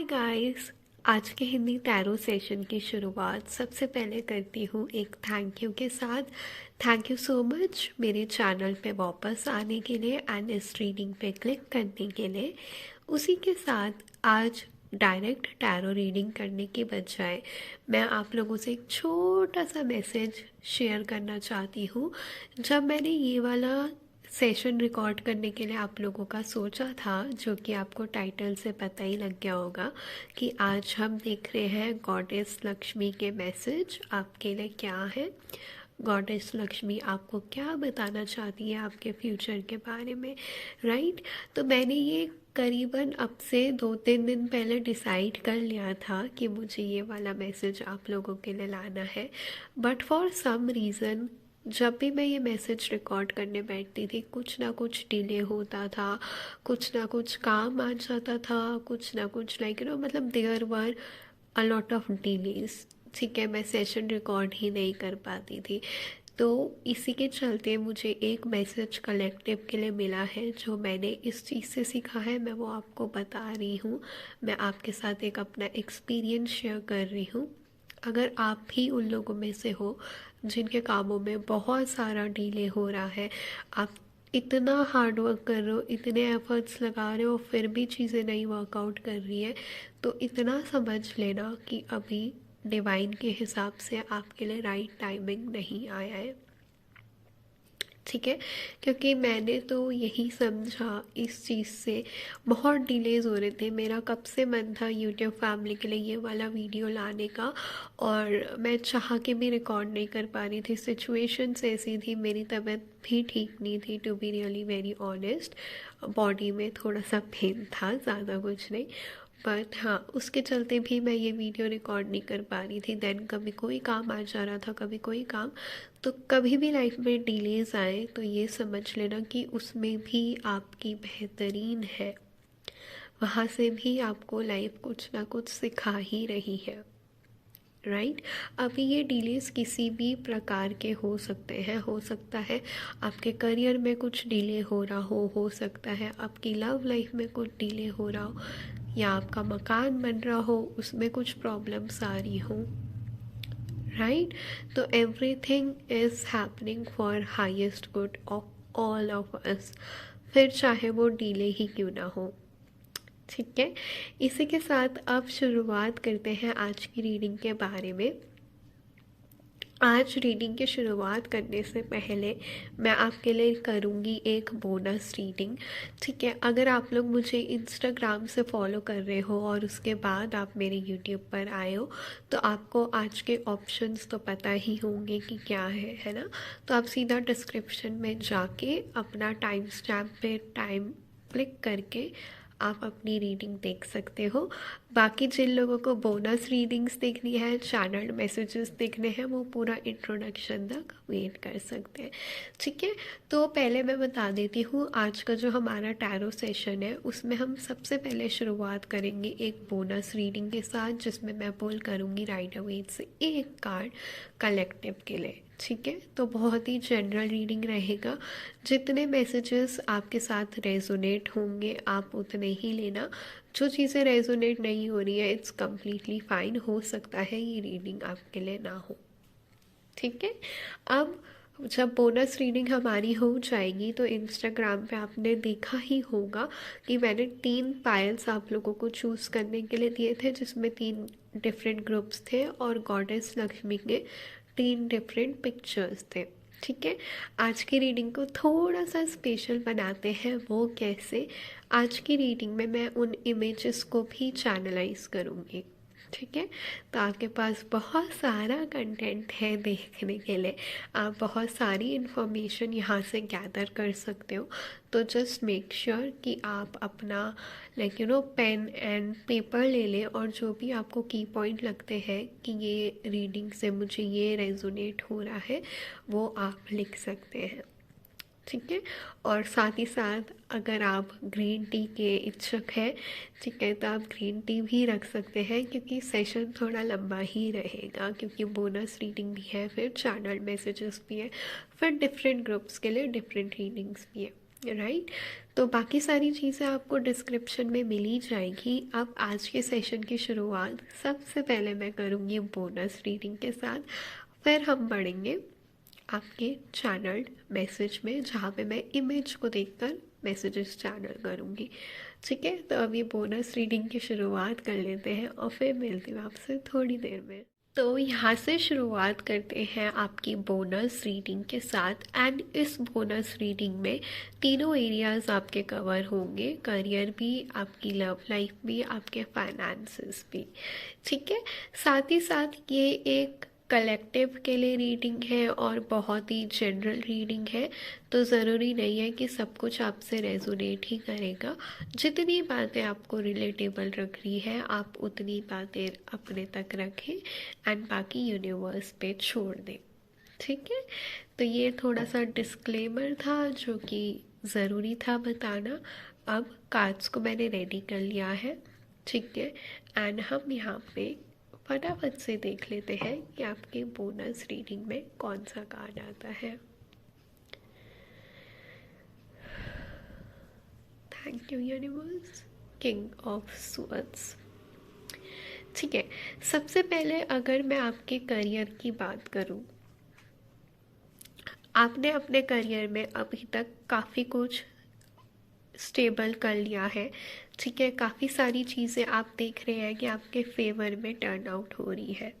Guys. आज के Hindi tarot session की शुरुआत सबसे पहले करती हूँ एक थैंक यू के साथ। थैंक यू सो मच मेरे चैनल पे वापस आने के लिए एंड इस रीडिंग पे क्लिक करने के लिए। उसी के साथ आज डायरेक्ट टैरो रीडिंग करने की बजाय मैं आप लोगों से एक छोटा सा मैसेज शेयर करना चाहती हूँ। जब मैंने ये वाला सेशन रिकॉर्ड करने के लिए आप लोगों का सोचा था, जो कि आपको टाइटल से पता ही लग गया होगा कि आज हम देख रहे हैं गॉडेस लक्ष्मी के मैसेज आपके लिए क्या है। गॉडेस लक्ष्मी आपको क्या बताना चाहती है आपके फ्यूचर के बारे में, राइट। तो मैंने ये करीबन अब से 2-3 दिन पहले डिसाइड कर लिया था कि मुझे ये वाला मैसेज आप लोगों के लिए लाना है, बट फॉर सम रीज़न जब भी मैं ये मैसेज रिकॉर्ड करने बैठती थी कुछ ना कुछ डिले होता था, कुछ ना कुछ काम आ जाता था, कुछ ना कुछ मतलब there were a lot of delays. ठीक है, मैं सेशन रिकॉर्ड ही नहीं कर पाती थी। तो इसी के चलते मुझे एक मैसेज कलेक्टिव के लिए मिला है, जो मैंने इस चीज़ से सीखा है, मैं वो आपको बता रही हूँ। मैं आपके साथ एक अपना एक्सपीरियंस शेयर कर रही हूँ। अगर आप भी उन लोगों में से हो जिनके कामों में बहुत सारा डिले हो रहा है, आप इतना हार्ड वर्क कर रहे हो, इतने एफर्ट्स लगा रहे हो, फिर भी चीज़ें नहीं वर्कआउट कर रही है, तो इतना समझ लेना कि अभी डिवाइन के हिसाब से आपके लिए राइट टाइमिंग नहीं आया है। ठीक है, क्योंकि मैंने तो यही समझा इस चीज़ से। बहुत डिलेज़ हो रहे थे, मेरा कब से मन था यूट्यूब फैमिली के लिए ये वाला वीडियो लाने का, और मैं चाह के भी रिकॉर्ड नहीं कर पा रही थी। सिचुएशंस ऐसी थी, मेरी तबीयत भी ठीक नहीं थी, to be really very honest. Body में थोड़ा सा पेन था, ज़्यादा कुछ नहीं, बट हाँ, उसके चलते भी मैं ये वीडियो रिकॉर्ड नहीं कर पा रही थी। देन कभी कोई काम आ जा रहा था, कभी कोई काम। तो कभी भी लाइफ में डिलेज़ आए तो ये समझ लेना कि उसमें भी आपकी बेहतरीन है, वहाँ से भी आपको लाइफ कुछ ना कुछ सिखा ही रही है, राइट। अभी ये डिलेस किसी भी प्रकार के हो सकते हैं। हो सकता है आपके करियर में कुछ डिले हो रहा हो सकता है आपकी लव लाइफ में कुछ डिले हो रहा हो, या आपका मकान बन रहा हो उसमें कुछ प्रॉब्लम्स आ रही हो, राइट। तो everything is happening for highest good of all of us, फिर चाहे वो डिले ही क्यों ना हो। ठीक है, इसी के साथ अब शुरुआत करते हैं आज की रीडिंग के बारे में। आज रीडिंग की शुरुआत करने से पहले मैं आपके लिए करूँगी एक बोनस रीडिंग। ठीक है, अगर आप लोग मुझे इंस्टाग्राम से फॉलो कर रहे हो और उसके बाद आप मेरे यूट्यूब पर आए हो, तो आपको आज के ऑप्शंस तो पता ही होंगे कि क्या है ना। तो आप सीधा डिस्क्रिप्शन में जाके अपना टाइम स्टैम्प पे टाइम क्लिक करके आप अपनी रीडिंग देख सकते हो। बाकी जिन लोगों को बोनस रीडिंग्स देखनी है, चैनल्ड मैसेजेस देखने हैं, वो पूरा इंट्रोडक्शन तक वेट कर सकते हैं। ठीक है, तो पहले मैं बता देती हूँ आज का जो हमारा टैरो सेशन है उसमें हम सबसे पहले शुरुआत करेंगे एक बोनस रीडिंग के साथ, जिसमें मैं पुल करूँगी राइडर वेट से एक कार्ड कलेक्टिव के लिए। ठीक है, तो बहुत ही जनरल रीडिंग रहेगा। जितने मैसेजेस आपके साथ रेजोनेट होंगे आप उतने ही लेना। जो चीज़ें रेजोनेट नहीं हो रही है इट्स कम्प्लीटली फाइन, हो सकता है ये रीडिंग आपके लिए ना हो। ठीक है, अब जब बोनस रीडिंग हमारी हो जाएगी तो इंस्टाग्राम पे आपने देखा ही होगा कि मैंने 3 पायल्स आप लोगों को चूज़ करने के लिए दिए थे, जिसमें 3 डिफरेंट ग्रुप्स थे और गॉडेस लक्ष्मी के 3 डिफरेंट पिक्चर्स थे। ठीक है, आज की रीडिंग को थोड़ा सा स्पेशल बनाते हैं। वो कैसे? आज की रीडिंग में मैं उन इमेजेस को भी चैनलाइज करूँगी। ठीक है, तो आपके पास बहुत सारा कंटेंट है देखने के लिए, आप बहुत सारी इन्फॉर्मेशन यहाँ से गैदर कर सकते हो। तो जस्ट मेक श्योर कि आप अपना पेन एंड पेपर ले लें, और जो भी आपको की पॉइंट लगते हैं कि ये रीडिंग से मुझे ये रेजोनेट हो रहा है, वो आप लिख सकते हैं। ठीक है, और साथ ही साथ अगर आप ग्रीन टी के इच्छुक हैं, ठीक है, तो आप ग्रीन टी भी रख सकते हैं, क्योंकि सेशन थोड़ा लंबा ही रहेगा, क्योंकि बोनस रीडिंग भी है, फिर चैनल मैसेजेस भी है, फिर डिफरेंट ग्रुप्स के लिए डिफरेंट रीडिंग्स भी है, राइट। तो बाकी सारी चीज़ें आपको डिस्क्रिप्शन में मिल ही जाएगी। अब आज के सेशन की शुरुआत सबसे पहले मैं करूँगी बोनस रीडिंग के साथ, फिर हम बढ़ेंगे आपके चैनल मैसेज में, जहाँ पे मैं इमेज को देखकर मैसेजेस चैनल करूँगी। ठीक है, तो अब ये बोनस रीडिंग की शुरुआत कर लेते हैं और फिर मिलती हूँ आपसे थोड़ी देर में। तो यहाँ से शुरुआत करते हैं आपकी बोनस रीडिंग के साथ। एंड इस बोनस रीडिंग में तीनों एरियाज़ आपके कवर होंगे, करियर भी, आपकी लव लाइफ भी, आपके फाइनेंसेस भी। ठीक है, साथ ही साथ ये एक कलेक्टिव के लिए रीडिंग है और बहुत ही जनरल रीडिंग है, तो ज़रूरी नहीं है कि सब कुछ आपसे रेजोनेट ही करेगा। जितनी बातें आपको रिलेटेबल रख रही है आप उतनी बातें अपने तक रखें एंड बाकी यूनिवर्स पे छोड़ दें। ठीक है, तो ये थोड़ा सा डिस्क्लेमर था जो कि ज़रूरी था बताना। अब कार्ड्स को मैंने रेडी कर लिया है। ठीक है, एंड हम यहाँ पे फटाफट से देख लेते हैं कि आपके बोनस रीडिंग में कौन सा कार्ड आता है। Thank you universe. King of swords. ठीक है, सबसे पहले अगर मैं आपके करियर की बात करूं, आपने अपने करियर में अभी तक काफ़ी कुछ स्टेबल कर लिया है। ठीक है, काफ़ी सारी चीज़ें आप देख रहे हैं कि आपके फेवर में टर्न आउट हो रही है।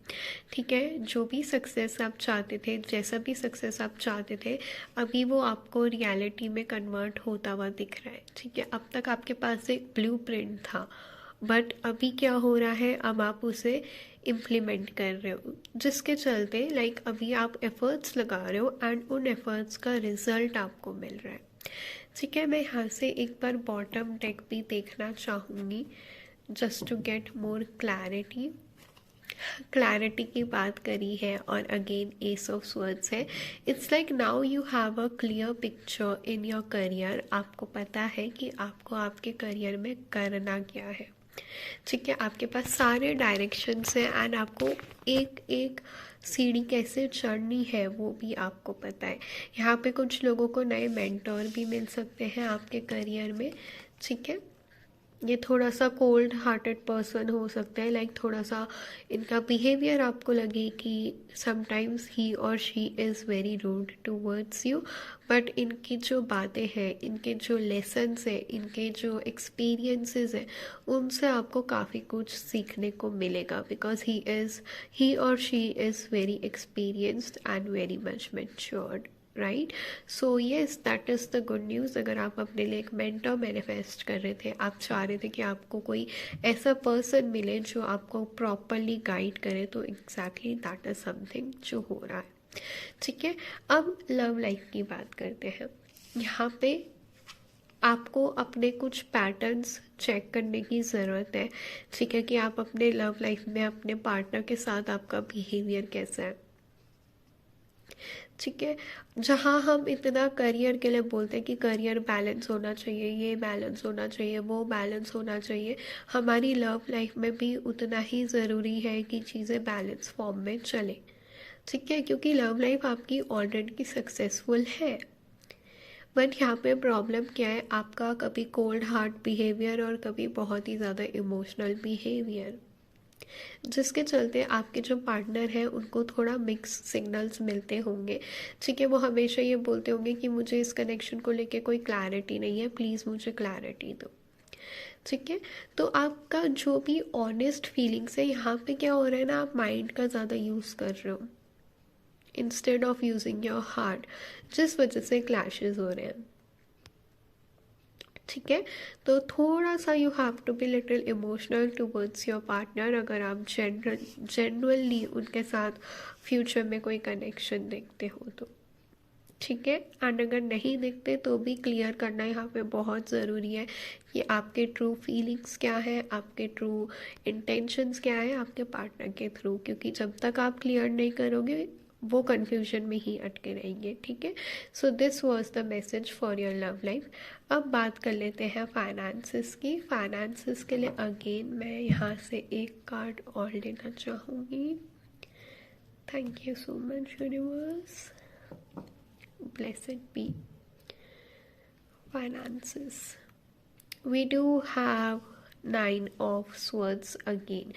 ठीक है, जो भी सक्सेस आप चाहते थे, जैसा भी सक्सेस आप चाहते थे, अभी वो आपको रियलिटी में कन्वर्ट होता हुआ दिख रहा है। ठीक है, अब तक आपके पास एक ब्लूप्रिंट था, बट अभी क्या हो रहा है, अब आप उसे इम्प्लीमेंट कर रहे हो, जिसके चलते अभी आप एफ़र्ट्स लगा रहे हो एंड उन एफ़र्ट्स का रिज़ल्ट आपको मिल रहा है। ठीक है, मैं यहाँ से एक बार बॉटम डेक भी देखना चाहूँगी just to get more clarity की बात करी है। और अगेन एस ऑफ स्वर्ड्स है। It's like now you have a clear picture in your career. आपको पता है कि आपको आपके करियर में करना क्या है। ठीक है, आपके पास सारे डायरेक्शंस हैं एंड आपको एक एक सीढ़ी कैसे चढ़नी है वो भी आपको पता है। यहाँ पे कुछ लोगों को नए मेंटोर भी मिल सकते हैं आपके करियर में। ठीक है, ये थोड़ा सा कोल्ड हार्टेड पर्सन हो सकता है, थोड़ा सा इनका बिहेवियर आपको लगे कि समटाइम्स ही और she is very rude towards you, but इनकी जो बातें हैं, इनके जो लेसन्स हैं, इनके जो एक्सपीरियंसेस हैं, उनसे आपको काफ़ी कुछ सीखने को मिलेगा, बिकॉज ही और she is very experienced and very much matured. Right, so yes, that is the good news. अगर आप अपने लिए एक मेंटर मैनिफेस्ट कर रहे थे, आप चाह रहे थे कि आपको कोई ऐसा पर्सन मिले जो आपको प्रॉपरली गाइड करे, तो एग्जैक्टली दैट इज़ समथिंग जो हो रहा है। ठीक है, अब लव लाइफ की बात करते हैं। यहाँ पे आपको अपने कुछ पैटर्न्स चेक करने की ज़रूरत है। ठीक है, कि आप अपने लव लाइफ में अपने पार्टनर के साथ आपका बिहेवियर कैसा है। ठीक है, जहाँ हम इतना करियर के लिए बोलते हैं कि करियर बैलेंस होना चाहिए, ये बैलेंस होना चाहिए, वो बैलेंस होना चाहिए, हमारी लव लाइफ में भी उतना ही ज़रूरी है कि चीज़ें बैलेंस फॉर्म में चले। ठीक है, क्योंकि लव लाइफ आपकी ऑलरेडी सक्सेसफुल है, बट यहाँ पे प्रॉब्लम क्या है, आपका कभी कोल्ड हार्ट बिहेवियर और कभी बहुत ही ज़्यादा इमोशनल बिहेवियर, जिसके चलते आपके जो पार्टनर हैं उनको थोड़ा मिक्स सिग्नल्स मिलते होंगे। ठीक है, वो हमेशा ये बोलते होंगे कि मुझे इस कनेक्शन को लेके कोई क्लैरिटी नहीं है, प्लीज़ मुझे क्लैरिटी दो। ठीक है, तो आपका जो भी ऑनेस्ट फीलिंग्स है, यहाँ पे क्या हो रहा है ना, आप माइंड का ज़्यादा यूज़ कर रहे हो instead of using your heart, जिस वजह से क्लैशेस हो रहे हैं। ठीक है, तो थोड़ा सा you have to be little emotional towards your partner, अगर आप जेनुअनली उनके साथ फ्यूचर में कोई कनेक्शन देखते हो तो। ठीक है, एंड अगर नहीं देखते तो भी क्लियर करना यहाँ पे बहुत ज़रूरी है कि आपके ट्रू फीलिंग्स क्या है, आपके ट्रू इंटेंशंस क्या है आपके पार्टनर के थ्रू, क्योंकि जब तक आप क्लियर नहीं करोगे वो कन्फ्यूजन में ही अटके रहेंगे। ठीक है, so this was the message for your love life. अब बात कर लेते हैं फाइनेंसिस की। फाइनेंसिस के लिए अगेन मैं यहाँ से एक कार्ड और लेना चाहूँगी। Thank you so much universe, blessed be। finances. We do have 9 of swords again.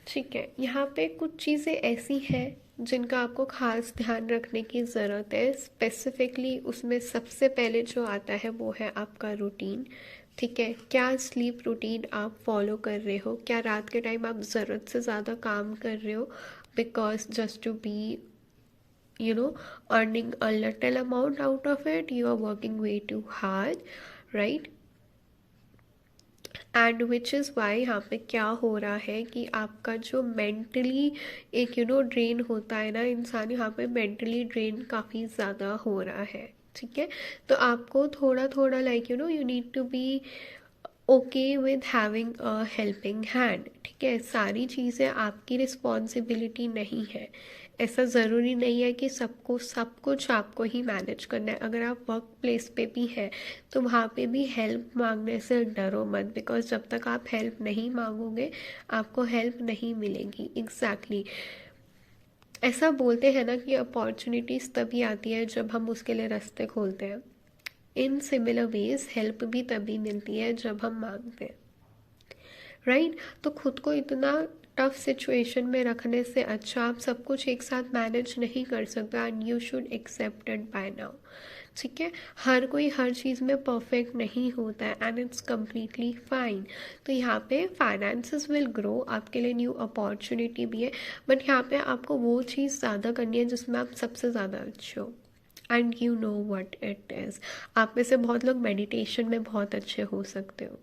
ठीक है, यहाँ पे कुछ चीज़ें ऐसी हैं जिनका आपको खास ध्यान रखने की ज़रूरत है. स्पेसिफिकली उसमें सबसे पहले जो आता है वो है आपका रूटीन. ठीक है, क्या स्लीप रूटीन आप फॉलो कर रहे हो? क्या रात के टाइम आप ज़रूरत से ज़्यादा काम कर रहे हो because just to be earning a little amount out of it? You are working way too hard, right? And which is Y यहाँ पे क्या हो रहा है कि आपका जो मेंटली एक ड्रेन होता है ना इंसान, यहाँ पे मेंटली ड्रेन काफ़ी ज़्यादा हो रहा है. ठीक है, तो आपको थोड़ा थोड़ा like you need to be okay with having a helping hand. ठीक है, सारी चीज़ें आपकी रिस्पॉन्सिबिलिटी नहीं है. ऐसा ज़रूरी नहीं है कि सबको सब कुछ आपको ही मैनेज करना है. अगर आप वर्क प्लेस पे भी हैं तो वहाँ पे भी हेल्प मांगने से डरो मत, बिकॉज जब तक आप हेल्प नहीं मांगोगे आपको हेल्प नहीं मिलेगी. एग्जैक्टली ऐसा बोलते हैं ना कि अपॉर्चुनिटीज़ तभी आती है जब हम उसके लिए रास्ते खोलते हैं. इन सिमिलर वेज हेल्प भी तभी मिलती है जब हम मांगते हैं, राइट? तो खुद को इतना टफ सिचुएशन में रखने से अच्छा आप सब कुछ एक साथ मैनेज नहीं कर सकते. And you should accept it by now. ठीक है, हर कोई हर चीज़ में परफेक्ट नहीं होता है एंड इट्स कम्प्लीटली फाइन. तो यहाँ पे फाइनेंसेस विल ग्रो, आपके लिए न्यू अपॉर्चुनिटी भी है, बट यहाँ पे आपको वो चीज़ ज़्यादा करनी है जिसमें आप सबसे ज़्यादा अच्छे हो. And you know what it is. आप में से बहुत लोग मेडिटेशन में बहुत अच्छे हो सकते हो.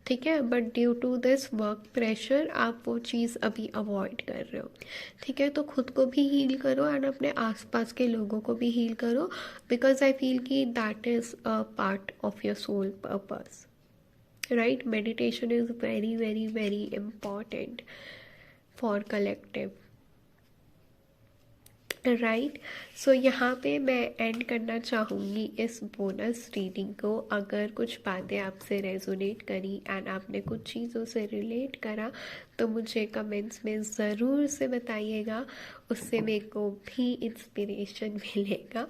ठीक है, but due to this work pressure आप वो चीज़ अभी अवॉइड कर रहे हो. ठीक है, तो खुद को भी हील करो एंड अपने आसपास के लोगों को भी हील करो, बिकॉज आई फील कि that is a part of your soul purpose, right? Meditation is very very very important for collective, right? So यहाँ पे मैं एंड करना चाहूँगी इस बोनस रीडिंग को. अगर कुछ बातें आपसे रेजोनेट करी एंड आपने कुछ चीज़ों से रिलेट करा तो मुझे कमेंट्स में ज़रूर से बताइएगा, उससे मेरे को भी इंस्पिरेशन मिलेगा,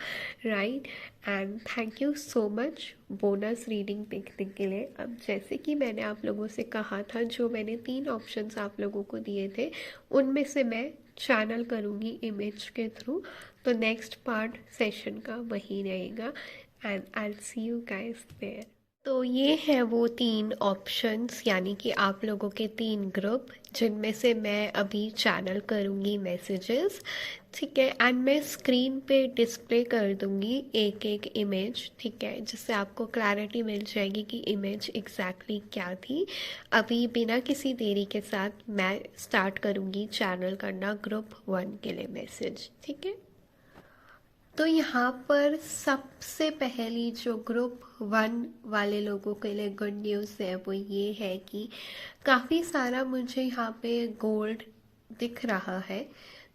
right? And thank you so much bonus reading देखने के लिए. अब जैसे कि मैंने आप लोगों से कहा था, जो मैंने 3 ऑप्शंस आप लोगों को दिए थे उनमें से मैं चैनल करूँगी इमेज के थ्रू. तो नेक्स्ट पार्ट सेशन का वही रहेगा and I will see you guys there. तो ये है वो 3 ऑप्शंस, यानी कि आप लोगों के 3 ग्रुप जिनमें से मैं अभी चैनल करूँगी मैसेजेस. ठीक है, एंड मैं स्क्रीन पे डिस्प्ले कर दूँगी एक एक इमेज. ठीक है, जिससे आपको क्लैरिटी मिल जाएगी कि इमेज एग्जैक्टली क्या थी. अभी बिना किसी देरी के साथ मैं स्टार्ट करूँगी चैनल करना ग्रुप 1 के लिए मैसेज. ठीक है, तो यहाँ पर सबसे पहली जो ग्रुप 1 वाले लोगों के लिए गुड न्यूज़ है वो ये है कि काफ़ी सारा मुझे यहाँ पे गोल्ड दिख रहा है.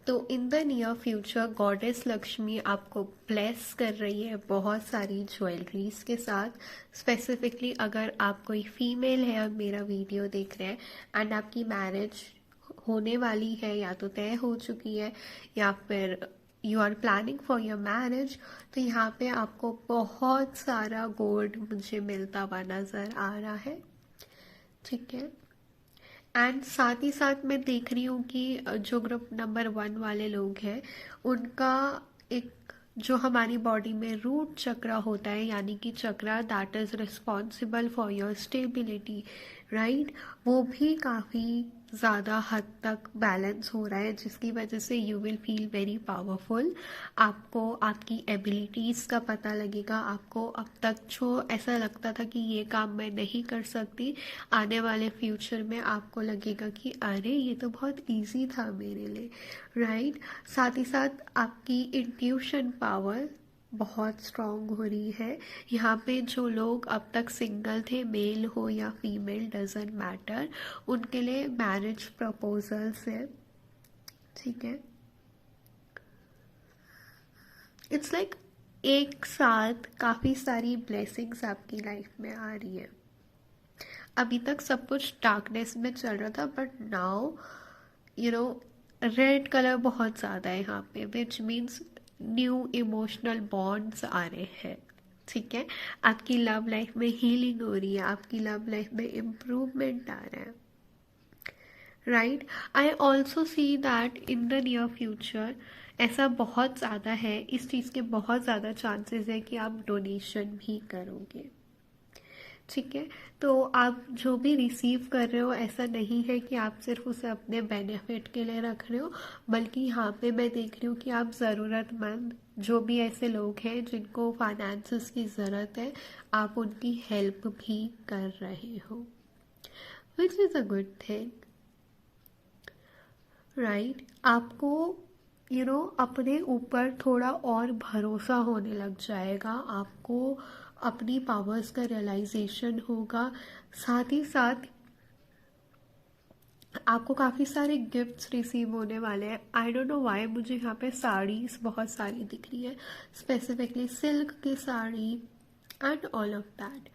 तो in the near future goddess Lakshmi आपको ब्लेस कर रही है बहुत सारी ज्वेलरीज के साथ. स्पेसिफिकली अगर आप कोई फीमेल है और मेरा वीडियो देख रहे हैं एंड आपकी मैरिज होने वाली है या तो तय हो चुकी है या फिर you are planning for your marriage, तो यहाँ पे आपको बहुत सारा गोल्ड मुझे मिलता हुआ नज़र आ रहा है. ठीक है, एंड साथ ही साथ मैं देख रही हूँ कि जो ग्रुप नंबर 1 वाले लोग हैं उनका एक जो हमारी बॉडी में रूट चक्रा होता है, यानी कि chakra that is responsible for your stability, right, वो भी काफ़ी ज़्यादा हद तक बैलेंस हो रहा है, जिसकी वजह से you will feel very powerful. आपको आपकी एबिलिटीज़ का पता लगेगा. आपको अब तक जो ऐसा लगता था कि ये काम मैं नहीं कर सकती, आने वाले फ्यूचर में आपको लगेगा कि अरे ये तो बहुत इजी था मेरे लिए, राइट? साथ ही साथ आपकी इंट्यूशन पावर बहुत स्ट्रॉन्ग हो रही है. यहाँ पे जो लोग अब तक सिंगल थे, मेल हो या फीमेल डजेंट मैटर, उनके लिए मैरिज प्रपोजल्स है. ठीक है, इट्स लाइक एक साथ काफ़ी सारी ब्लेसिंग्स आपकी लाइफ में आ रही है. अभी तक सब कुछ डार्कनेस में चल रहा था, but now you know red colour बहुत ज़्यादा है यहाँ पे, which means new emotional bonds आ रहे हैं, ठीक है। आपकी लव लाइफ में हीलिंग हो रही है, आपकी लव लाइफ में इम्प्रूवमेंट आ रहा है, right. I also see that in the near future ऐसा बहुत ज़्यादा है, इस चीज़ के बहुत ज़्यादा चांसेस है कि आप डोनेशन भी करोगे, ठीक है। तो आप जो भी रिसीव कर रहे हो, ऐसा नहीं है कि आप सिर्फ उसे अपने बेनिफिट के लिए रख रहे हो, बल्कि यहाँ पे मैं देख रही हूँ कि आप ज़रूरतमंद जो भी ऐसे लोग हैं जिनको फाइनेंसेस की ज़रूरत है, आप उनकी हेल्प भी कर रहे हो, which is a good thing, right. आपको अपने ऊपर थोड़ा और भरोसा होने लग जाएगा, आपको अपनी पावर्स का रियलाइजेशन होगा, साथ ही साथ आपको काफ़ी सारे गिफ्ट्स रिसीव होने वाले हैं। आई डोंट नो व्हाई मुझे यहाँ पे साड़ीज बहुत सारी दिख रही है, स्पेसिफिकली सिल्क की sari and all of that,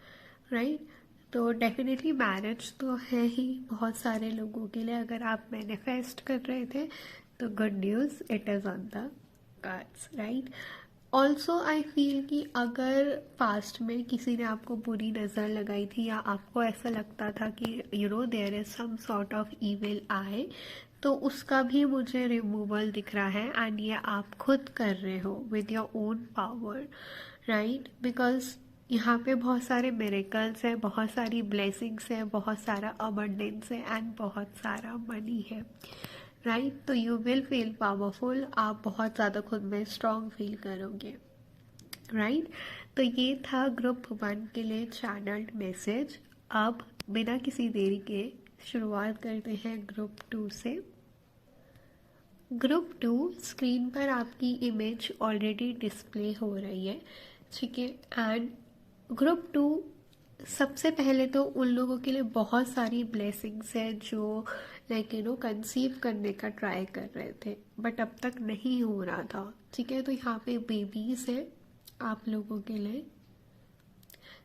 right. तो डेफिनेटली मैरिज तो है ही बहुत सारे लोगों के लिए, अगर आप मैनिफेस्ट कर रहे थे तो good news, it is on the cards, right. Also I feel कि अगर पास्ट में किसी ने आपको बुरी नज़र लगाई थी, या आपको ऐसा लगता था कि there is some sort of evil eye, तो उसका भी मुझे रिमूवल दिख रहा है, एंड ये आप खुद कर रहे हो with your own power, right. Because यहाँ पे बहुत सारे मिरेकल्स हैं, बहुत सारी ब्लेसिंग्स हैं, बहुत सारा अबंडेंस है एंड बहुत सारा मनी है, राइट। तो यू विल फील पावरफुल, आप बहुत ज़्यादा खुद में स्ट्रॉन्ग फील करोगे, राइट। तो ये था ग्रुप 1 के लिए चैनल्ड मैसेज। अब बिना किसी देरी के शुरुआत करते हैं ग्रुप 2 से। ग्रुप 2 स्क्रीन पर आपकी इमेज ऑलरेडी डिस्प्ले हो रही है, ठीक है। एंड ग्रुप 2, सबसे पहले तो उन लोगों के लिए बहुत सारी ब्लेसिंग्स है जो कंसीव करने का ट्राई कर रहे थे बट अब तक नहीं हो रहा था, ठीक है। तो यहाँ पे बेबीज है आप लोगों के लिए,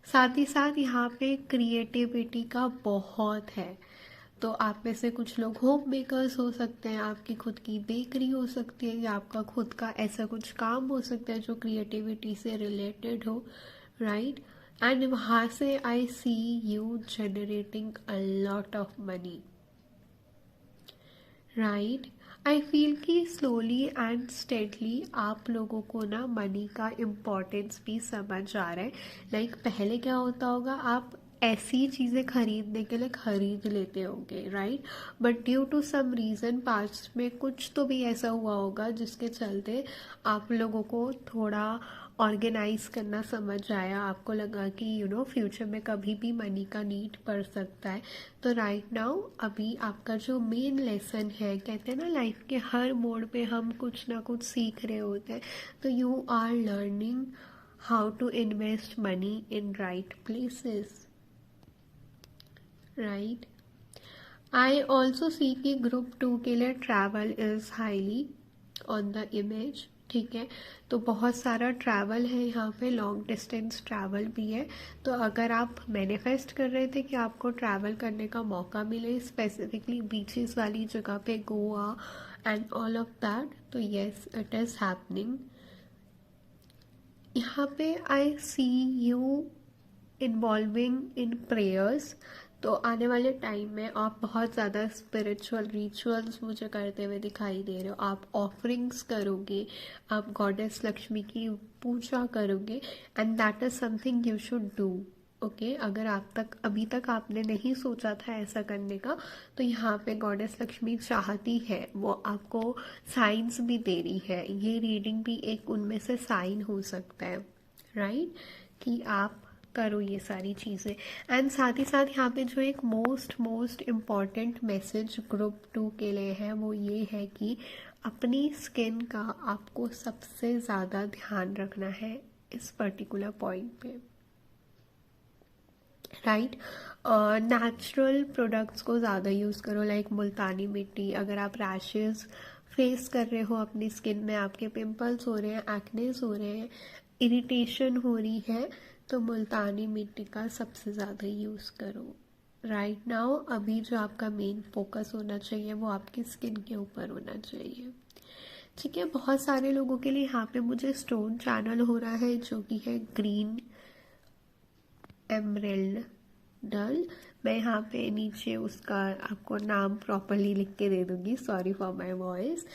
साथ ही साथ यहाँ पे क्रिएटिविटी का बहुत है। तो आप में से कुछ लोग होम मेकर्स हो सकते हैं, आपकी खुद की बेकरी हो सकती है, या आपका खुद का ऐसा कुछ काम हो सकता है जो क्रिएटिविटी से रिलेटेड हो, राइट। एंड वहाँ से I see you generating a lot of money, right. I feel कि स्लोली एंड स्टेडली आप लोगों को ना मनी का इम्पोर्टेंस भी समझ आ रहा है। पहले क्या होता होगा, आप ऐसी चीज़ें खरीदने के लिए खरीद लेते होंगे, right. But due to some reason past में कुछ तो भी ऐसा हुआ होगा जिसके चलते आप लोगों को थोड़ा ऑर्गेनाइज करना समझ आया, आपको लगा कि फ्यूचर में कभी भी मनी का नीड पड़ सकता है। तो राइट नाउ अभी आपका जो मेन लेसन है, कहते हैं ना लाइफ के हर मोड़ पे हम कुछ ना कुछ सीख रहे होते हैं, तो you are learning how to invest money in right places, right. I also see कि ग्रुप 2 के लिए travel is highly on the image, ठीक है। तो बहुत सारा ट्रैवल है यहाँ पे, लॉन्ग डिस्टेंस ट्रैवल भी है। तो अगर आप मैनिफेस्ट कर रहे थे कि आपको ट्रैवल करने का मौका मिले, स्पेसिफिकली बीचेस वाली जगह पे, Goa and all of that, तो येस इट इज़ हैपनिंग। यहाँ पे आई see you involving in prayers. तो आने वाले टाइम में आप बहुत ज़्यादा स्पिरिचुअल रिचुअल्स मुझे करते हुए दिखाई दे रहे हो, आप ऑफरिंग्स करोगे, आप गॉडेस लक्ष्मी की पूजा करोगे, and that is something you should do, okay. अगर अभी तक आपने नहीं सोचा था ऐसा करने का, तो यहाँ पे गॉडेस लक्ष्मी चाहती है, वो आपको साइंस भी दे रही है, ये रीडिंग भी एक उनमें से साइन हो सकता है, राइट, कि आप करो ये सारी चीज़ें। एंड साथ ही साथ यहाँ पे जो एक मोस्ट इम्पॉर्टेंट मैसेज ग्रुप 2 के लिए है, वो ये है कि अपनी स्किन का आपको सबसे ज़्यादा ध्यान रखना है इस पर्टिकुलर पॉइंट पे, राइट। नेचुरल प्रोडक्ट्स को ज़्यादा यूज़ करो, मुल्तानी मिट्टी। अगर आप रैशेस फेस कर रहे हो अपनी स्किन में, आपके पिंपल्स हो रहे हैं, एक्नेस हो रहे हैं, इरिटेशन हो रही है, तो मुल्तानी मिट्टी का सबसे ज़्यादा यूज़ करो राइट नाउ। अभी जो आपका मेन फोकस होना चाहिए वो आपकी स्किन के ऊपर होना चाहिए, ठीक है, बहुत सारे लोगों के लिए यहाँ पे मुझे स्टोन चैनल हो रहा है जो कि है ग्रीन एमरेल्ड डल। मैं यहाँ पे नीचे उसका आपको नाम प्रॉपरली लिख के दे दूँगी, sorry for my voice,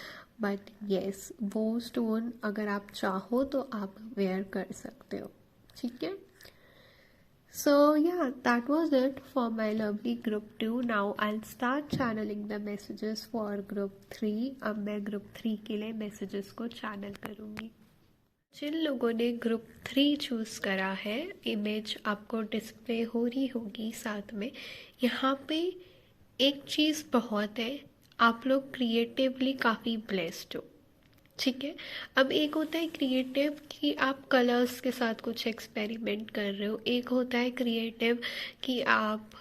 but yes वो स्टोन अगर आप चाहो तो आप वेयर कर सकते हो। ठीक है, so yeah, that was it for my lovely group 2. Now I'll start channeling the messages for group 3. अब मैं group 3 के लिए messages को channel करूँगी। जिन लोगों ने ग्रुप 3 चूज़ करा है, इमेज आपको डिस्प्ले हो रही होगी साथ में। यहाँ पे एक चीज़ बहुत है, आप लोग क्रिएटिवली काफ़ी ब्लेस्ड हो। ठीक है, अब एक होता है क्रिएटिव कि आप कलर्स के साथ कुछ एक्सपेरिमेंट कर रहे हो, एक होता है क्रिएटिव कि आप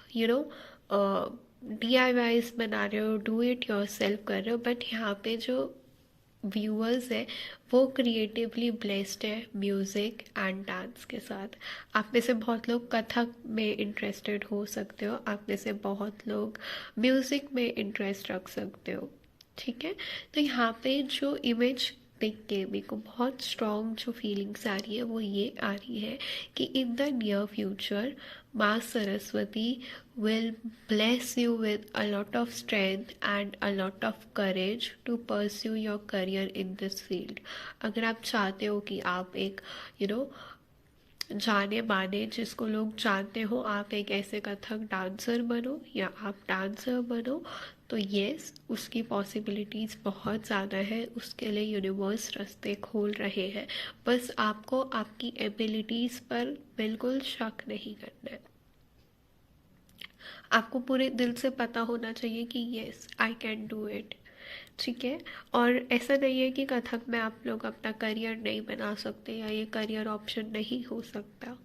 DIYs बना रहे हो, डू इट योरसेल्फ कर रहे हो। बट यहाँ पे जो व्यूअर्स है वो क्रिएटिवली ब्लेस्ड है म्यूज़िक एंड डांस के साथ। आप में से बहुत लोग कथक में इंटरेस्टेड हो सकते हो, आप में से बहुत लोग म्यूज़िक में इंटरेस्ट रख सकते हो। ठीक है, तो यहाँ पे जो इमेज देख के मेरे को बहुत स्ट्रॉन्ग जो फीलिंग्स आ रही है वो ये आ रही है कि इन द नियर फ्यूचर माँ Saraswati will bless you with a lot of strength and a lot of courage to pursue your career in this field. अगर आप चाहते हो कि आप एक जाने माने जिसको लोग जानते हो, आप एक ऐसे कथक डांसर बनो या आप डांसर बनो, तो येस उसकी पॉसिबिलिटीज़ बहुत ज़्यादा है। उसके लिए यूनिवर्स रास्ते खोल रहे हैं, बस आपको आपकी एबिलिटीज़ पर बिल्कुल शक नहीं करना है। आपको पूरे दिल से पता होना चाहिए कि yes I can do it. ठीक है, और ऐसा नहीं है कि कथक में आप लोग अपना करियर नहीं बना सकते या ये करियर ऑप्शन नहीं हो सकता।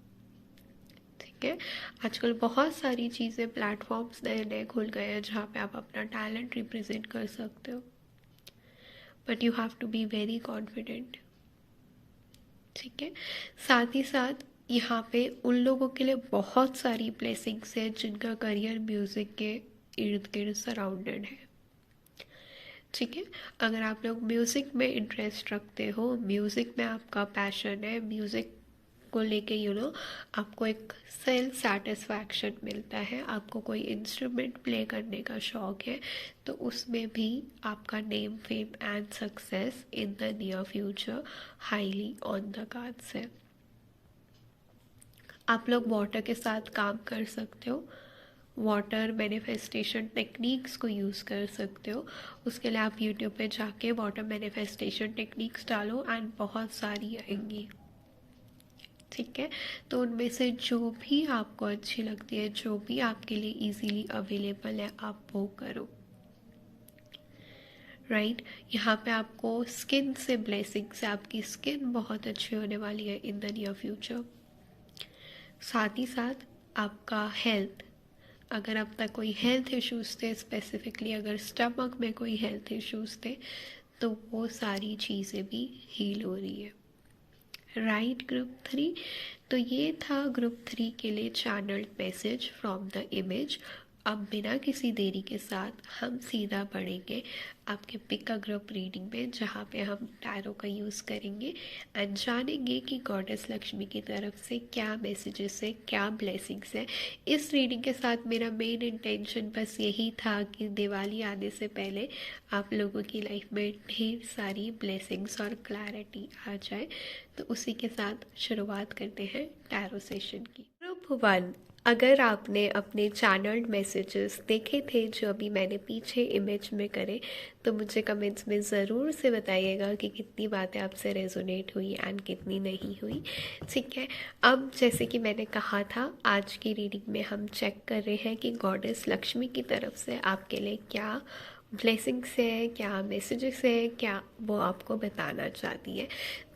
ठीक है, आजकल बहुत सारी चीज़ें प्लेटफॉर्म्स नए नए खुल गए हैं जहाँ पे आप अपना टैलेंट रिप्रेजेंट कर सकते हो, but you have to be very confident. ठीक है, साथ ही साथ यहाँ पे उन लोगों के लिए बहुत सारी ब्लेसिंग्स है जिनका करियर म्यूज़िक के इर्द गिर्द सराउंडेड है। ठीक है, अगर आप लोग म्यूज़िक में इंटरेस्ट रखते हो, म्यूज़िक में आपका पैशन है, म्यूज़िक को लेके आपको एक सेल्फ सेटिस्फैक्शन मिलता है, आपको कोई इंस्ट्रूमेंट प्ले करने का शौक है, तो उसमें भी आपका name fame and success in the near future highly on the cards है। आप लोग वाटर के साथ काम कर सकते हो, वाटर मैनिफेस्टेशन टेक्निक्स को यूज़ कर सकते हो। उसके लिए आप यूट्यूब पे जाके वाटर मैनिफेस्टेशन टेक्निक्स डालो एंड बहुत सारी आएंगी। ठीक है, तो उनमें से जो भी आपको अच्छी लगती है, जो भी आपके लिए इजीली अवेलेबल है, आप वो करो। राइट, यहाँ पे आपको स्किन से ब्लेसिंग्स है, आपकी स्किन बहुत अच्छी होने वाली है इन द नियर फ्यूचर। साथ ही साथ आपका हेल्थ, अगर अब तक कोई हेल्थ इश्यूज़ थे, स्पेसिफिकली अगर स्टमक में कोई हेल्थ इश्यूज़ थे, तो वो सारी चीज़ें भी हील हो रही है। राइट ग्रुप 3, तो ये था ग्रुप 3 के लिए channelled message from the image. अब बिना किसी देरी के साथ हम सीधा बढ़ेंगे आपके पिक अ ग्रुप रीडिंग में, जहाँ पे हम टैरो का यूज़ करेंगे एंड जानेंगे कि गॉडेस लक्ष्मी की तरफ से क्या मैसेजेस है, क्या ब्लेसिंग्स है। इस रीडिंग के साथ मेरा मेन इंटेंशन बस यही था कि दिवाली आने से पहले आप लोगों की लाइफ में ढेर सारी ब्लेसिंग्स और क्लैरिटी आ जाए। तो उसी के साथ शुरुआत करते हैं टैरो सेशन की। ग्रुप 1, अगर आपने अपने चैनल्ड मैसेजेस देखे थे जो अभी मैंने पीछे इमेज में करे, तो मुझे कमेंट्स में ज़रूर से बताइएगा कि कितनी बातें आपसे रेजोनेट हुई एंड कितनी नहीं हुई। ठीक है, अब जैसे कि मैंने कहा था, आज की रीडिंग में हम चेक कर रहे हैं कि गॉडेस लक्ष्मी की तरफ से आपके लिए क्या ब्लेसिंग्स है, क्या मैसेजेस है, क्या वो आपको बताना चाहती है।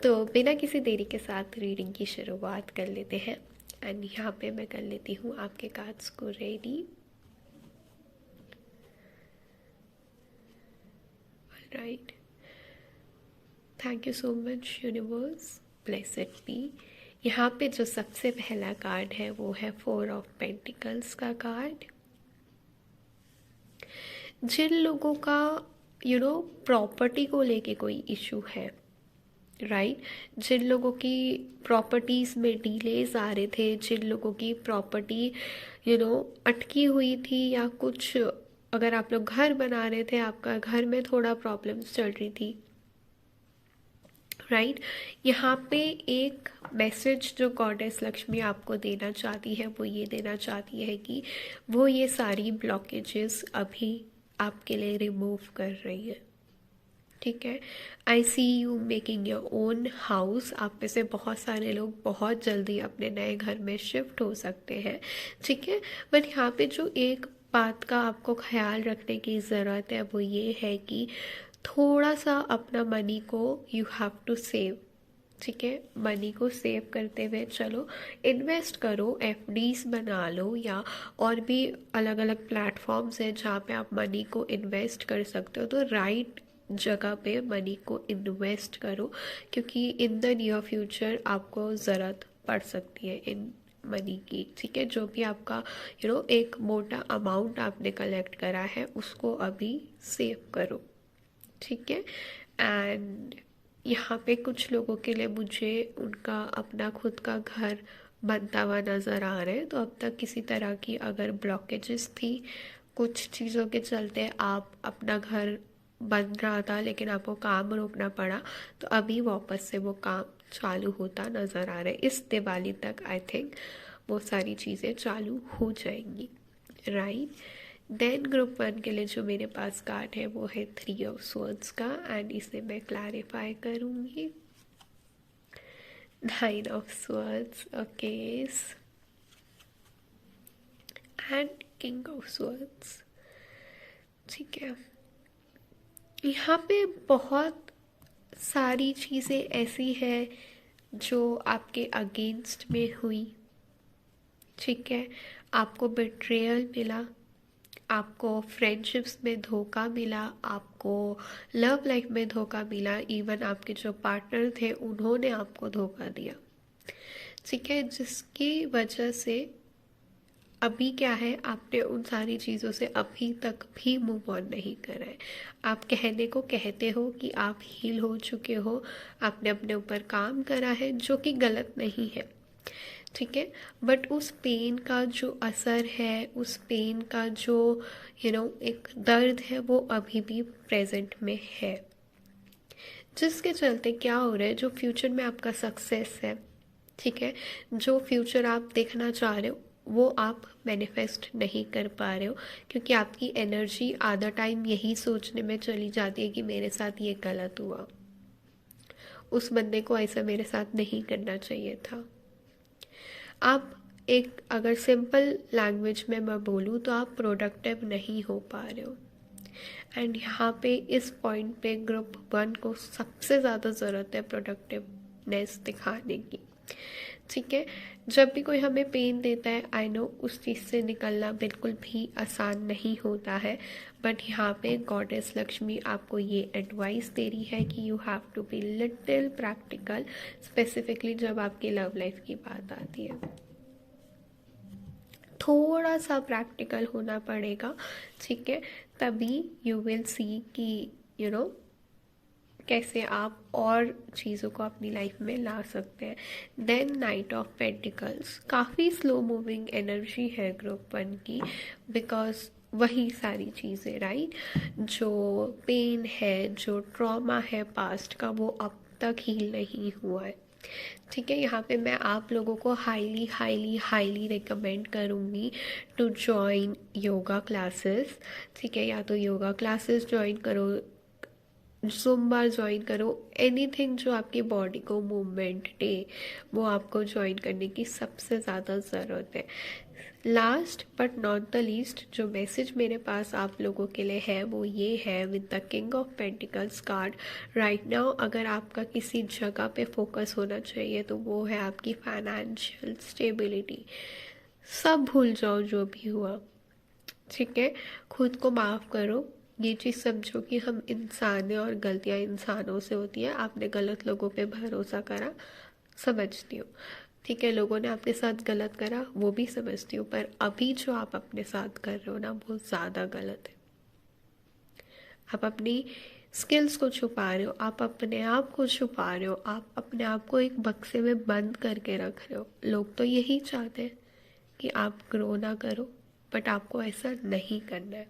तो बिना किसी देरी के साथ रीडिंग की शुरुआत कर लेते हैं एंड यहाँ पे मैं कर लेती हूँ आपके कार्ड्स को ready. Alright, thank you so much universe, blessed be. यहाँ पे जो सबसे पहला कार्ड है वो है 4 ऑफ पेंटिकल्स का कार्ड। जिन लोगों का प्रॉपर्टी को लेके कोई इशू है, राइट। जिन लोगों की प्रॉपर्टीज़ में डीलेज आ रहे थे, जिन लोगों की प्रॉपर्टी अटकी हुई थी, या कुछ अगर आप लोग घर बना रहे थे, आपका घर में थोड़ा प्रॉब्लम्स चल रही थी, राइट। यहाँ पे एक मैसेज जो गॉडेस लक्ष्मी आपको देना चाहती है वो ये देना चाहती है कि वो ये सारी ब्लॉकेजेस अभी आपके लिए रिमूव कर रही है, ठीक है। I see you making your own house. आप में से बहुत सारे लोग बहुत जल्दी अपने नए घर में शिफ्ट हो सकते हैं, ठीक है। बट यहाँ पे जो एक बात का आपको ख्याल रखने की ज़रूरत है वो ये है कि थोड़ा सा अपना मनी को यू हैव टू सेव, ठीक है। मनी को सेव करते हुए चलो, इन्वेस्ट करो, एफडीज बना लो, या और भी अलग अलग प्लेटफॉर्म्स हैं जहाँ पे आप मनी को इन्वेस्ट कर सकते हो। तो राइट जगह पे मनी को इन्वेस्ट करो, क्योंकि इन द नियर फ्यूचर आपको ज़रूरत पड़ सकती है इन मनी की, ठीक है। जो भी आपका एक मोटा अमाउंट आपने कलेक्ट करा है उसको अभी सेव करो, ठीक है। एंड यहाँ पे कुछ लोगों के लिए मुझे उनका अपना खुद का घर बनता हुआ नज़र आ रहा है। तो अब तक किसी तरह की अगर ब्लॉकेजेस थी, कुछ चीज़ों के चलते आप अपना घर बन रहा था लेकिन आपको काम रोकना पड़ा, तो अभी वापस से वो काम चालू होता नज़र आ रहा है। इस दिवाली तक आई थिंक वो सारी चीज़ें चालू हो जाएंगी, राइट। देन ग्रुप 1 के लिए जो मेरे पास कार्ड है वो है 3 ऑफ स्वॉर्ड्स का, एंड इसे मैं क्लैरिफाई करूँगी। 9 of swords, okay, and king of swords, ठीक है। यहाँ पे बहुत सारी चीज़ें ऐसी है जो आपके अगेंस्ट में हुई, ठीक है। आपको बिट्रेयल मिला, आपको फ्रेंडशिप्स में धोखा मिला, आपको लव लाइफ में धोखा मिला, इवन आपके जो पार्टनर थे उन्होंने आपको धोखा दिया, ठीक है। जिसकी वजह से अभी क्या है, आपने उन सारी चीज़ों से अभी तक भी मूव ऑन नहीं करा है। आप कहने को कहते हो कि आप हील हो चुके हो, आपने अपने ऊपर काम करा है, जो कि गलत नहीं है, ठीक है। बट उस पेन का जो असर है, उस पेन का जो एक दर्द है, वो अभी भी प्रेजेंट में है, जिसके चलते क्या हो रहा है, जो फ्यूचर में आपका सक्सेस है, ठीक है, जो फ्यूचर आप देखना चाह रहे हो वो आप मैनिफेस्ट नहीं कर पा रहे हो, क्योंकि आपकी एनर्जी आधा टाइम यही सोचने में चली जाती है कि मेरे साथ ये गलत हुआ, उस बंदे को ऐसा मेरे साथ नहीं करना चाहिए था। आप एक अगर सिंपल लैंग्वेज में मैं बोलूँ तो आप प्रोडक्टिव नहीं हो पा रहे हो। एंड यहाँ पे इस पॉइंट पे ग्रुप 1 को सबसे ज़्यादा ज़रूरत है प्रोडक्टिवनेस दिखाने की, ठीक है। जब भी कोई हमें पेन देता है, आई नो उस चीज़ से निकलना बिल्कुल भी आसान नहीं होता है, बट यहाँ पे गॉडेस लक्ष्मी आपको ये एडवाइस दे रही है कि you have to be little practical, specifically जब आपकी लव लाइफ की बात आती है। थोड़ा सा प्रैक्टिकल होना पड़ेगा, ठीक है, तभी यू विल सी कि कैसे आप और चीज़ों को अपनी लाइफ में ला सकते हैं। देन नाइट ऑफ पेंटिकल्स, काफ़ी स्लो मूविंग एनर्जी है ग्रुप 1 की, बिकॉज वही सारी चीज़ें, राइट, जो पेन है, जो ट्रॉमा है पास्ट का, वो अब तक हील नहीं हुआ है, ठीक है। यहाँ पे मैं आप लोगों को हाईली हाईली हाईली रिकमेंड करूँगी टू जॉइन योगा क्लासेस, ठीक है। या तो योगा क्लासेस ज्वाइन करो, जुम्बा ज्वाइन करो, एनीथिंग जो आपकी बॉडी को मूवमेंट दे वो आपको ज्वाइन करने की सबसे ज़्यादा ज़रूरत है। Last but not the least जो मैसेज मेरे पास आप लोगों के लिए है वो ये है, with the king of pentacles card right now अगर आपका किसी जगह पे फोकस होना चाहिए तो वो है आपकी फाइनेंशियल स्टेबिलिटी। सब भूल जाओ जो भी हुआ, ठीक है, खुद को माफ़ करो। ये चीज़ समझो कि हम इंसान हैं और गलतियाँ इंसानों से होती हैं। आपने गलत लोगों पे भरोसा करा, समझती हूँ, ठीक है, लोगों ने आपके साथ गलत करा वो भी समझती हूँ, पर अभी जो आप अपने साथ कर रहे हो ना वो ज़्यादा गलत है। आप अपनी स्किल्स को छुपा रहे हो, आप अपने आप को छुपा रहे हो, आप अपने आप को एक बक्से में बंद करके रख रहे हो। लोग तो यही चाहते हैं कि आप ग्रो ना करो, बट आपको ऐसा नहीं करना है।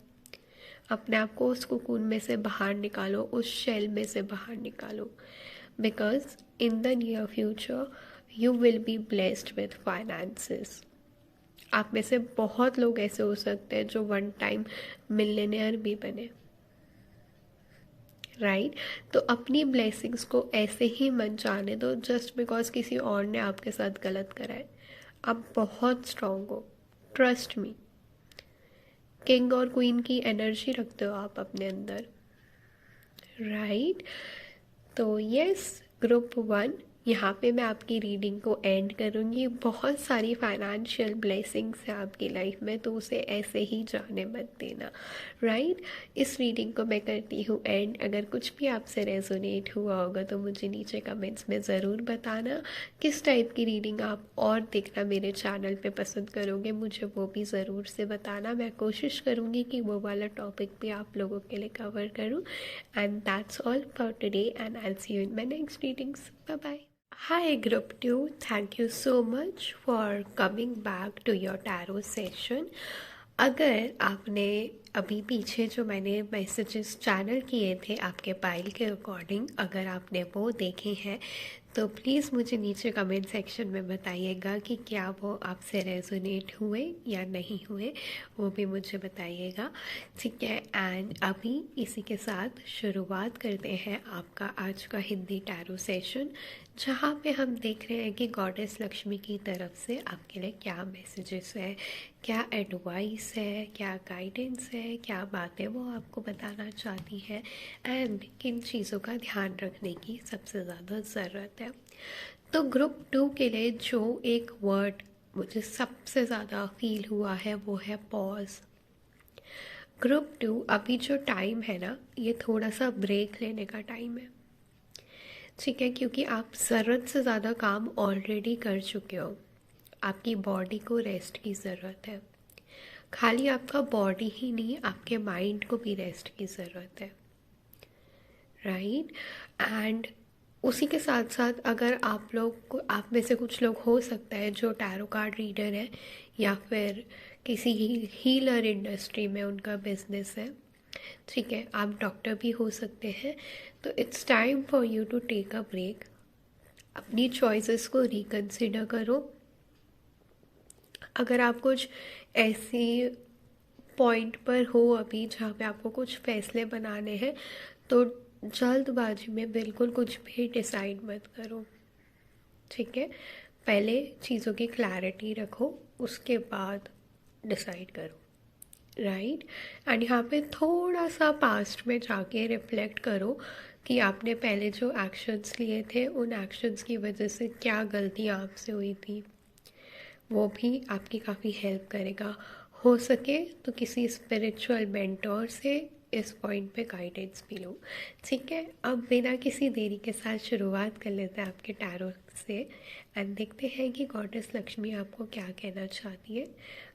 अपने आप को उस कोकून में से बाहर निकालो, उस शेल में से बाहर निकालो, because in the near future you will be blessed with finances. आप में से बहुत लोग ऐसे हो सकते हैं जो वन टाइम मिलियनेयर भी बने, राइट? तो अपनी ब्लेसिंग्स को ऐसे ही मत जाने दो जस्ट बिकॉज किसी और ने आपके साथ गलत करा है। आप बहुत स्ट्रांग हो, ट्रस्ट मी। किंग और क्वीन की एनर्जी रखते हो आप अपने अंदर, राइट? तो यस, ग्रुप 1, यहाँ पे मैं आपकी रीडिंग को एंड करूँगी। बहुत सारी फाइनेंशियल ब्लेसिंग्स हैं आपकी लाइफ में, तो उसे ऐसे ही जाने मत देना, राइट? इस रीडिंग को मैं करती हूँ एंड। अगर कुछ भी आपसे रेजोनेट हुआ होगा तो मुझे नीचे कमेंट्स में ज़रूर बताना। किस टाइप की रीडिंग आप और देखना मेरे चैनल पे पसंद करोगे, मुझे वो भी ज़रूर से बताना। मैं कोशिश करूँगी कि वो वाला टॉपिक भी आप लोगों के लिए कवर करूँ। And that's all for today and I see you in my next readings. Bye bye. Hi Group 2, thank you so much for coming back to your tarot session. अगर आपने अभी पीछे जो मैंने मैसेजेस चैनल किए थे आपके पाइल के अकॉर्डिंग, अगर आपने वो देखे हैं तो प्लीज़ मुझे नीचे कमेंट सेक्शन में बताइएगा कि क्या वो आपसे रेजोनेट हुए या नहीं हुए, वो भी मुझे बताइएगा, ठीक है? एंड अभी इसी के साथ शुरुआत करते हैं आपका आज का हिंदी टैरो सेशन, जहाँ पे हम देख रहे हैं कि गॉडेस लक्ष्मी की तरफ से आपके लिए क्या मैसेजेस है, क्या एडवाइस है, क्या गाइडेंस है, क्या बातें वो आपको बताना चाहती है एंड किन चीज़ों का ध्यान रखने की सबसे ज़्यादा ज़रूरत है। तो ग्रुप 2 के लिए जो एक वर्ड मुझे सबसे ज़्यादा फील हुआ है वो है पॉज। ग्रुप 2, अभी जो टाइम है ना, ये थोड़ा सा ब्रेक लेने का टाइम है, ठीक है? क्योंकि आप ज़रूरत से ज़्यादा काम ऑलरेडी कर चुके हो। आपकी बॉडी को रेस्ट की ज़रूरत है। खाली आपका बॉडी ही नहीं, आपके माइंड को भी रेस्ट की ज़रूरत है, राइट? एंड उसी के साथ साथ अगर आप लोग को, आप में से कुछ लोग हो सकता है जो टैरो कार्ड रीडर है या फिर किसी हीलर इंडस्ट्री में उनका बिजनेस है, ठीक है? आप डॉक्टर भी हो सकते हैं। तो it's time for you to take a break. अपनी चॉइसेस को रिकन्सिडर करो। अगर आप कुछ ऐसी पॉइंट पर हो अभी जहाँ पे आपको कुछ फैसले बनाने हैं, तो जल्दबाजी में बिल्कुल कुछ भी डिसाइड मत करो, ठीक है? पहले चीज़ों की क्लैरिटी रखो, उसके बाद डिसाइड करो, राइट? एंड यहाँ पे थोड़ा सा पास्ट में जाके रिफ्लेक्ट करो कि आपने पहले जो एक्शंस लिए थे, उन एक्शंस की वजह से क्या गलतियाँ आपसे हुई थी, वो भी आपकी काफ़ी हेल्प करेगा। हो सके तो किसी स्पिरिचुअल मेंटोर से इस पॉइंट पे गाइडेंस भी लो, ठीक है? अब बिना किसी देरी के साथ शुरुआत कर लेते हैं आपके टैरो से एंड देखते हैं कि गॉडेस लक्ष्मी आपको क्या कहना चाहती है।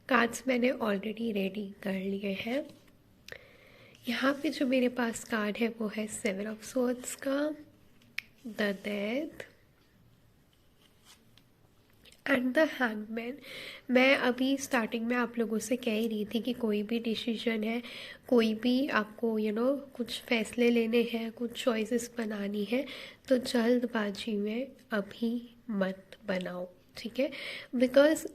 कार्ड्स मैंने ऑलरेडी रेडी कर लिए हैं। यहाँ पे जो मेरे पास कार्ड है वो है 7 ऑफ सोर्ड्स का, the death and the hangman. मैं अभी स्टार्टिंग में आप लोगों से कह ही रही थी कि कोई भी डिसीजन है, कोई भी आपको कुछ फैसले लेने हैं, कुछ चॉइसेस बनानी है, तो जल्दबाजी में अभी मत बनाओ, ठीक है? बिकॉज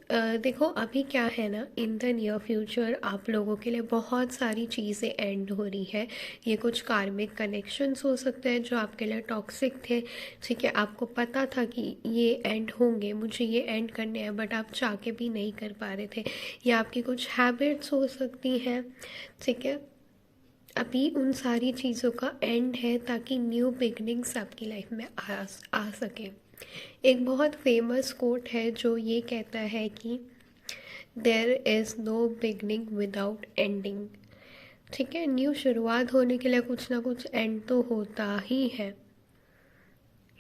देखो अभी क्या है ना, इन द नियर फ्यूचर आप लोगों के लिए बहुत सारी चीज़ें एंड हो रही है। ये कुछ कार्मिक कनेक्शंस हो सकते हैं जो आपके लिए टॉक्सिक थे, ठीक है? आपको पता था कि ये एंड होंगे, मुझे ये एंड करने हैं, बट आप चाह के भी नहीं कर पा रहे थे। या आपकी कुछ हैबिट्स हो सकती हैं, ठीक है? अभी उन सारी चीज़ों का एंड है ताकि न्यू बिगनिंग्स आपकी लाइफ में आ सके। एक बहुत फेमस कोट है जो ये कहता है कि there is no beginning without ending, ठीक है? न्यू शुरुआत होने के लिए कुछ ना कुछ एंड तो होता ही है,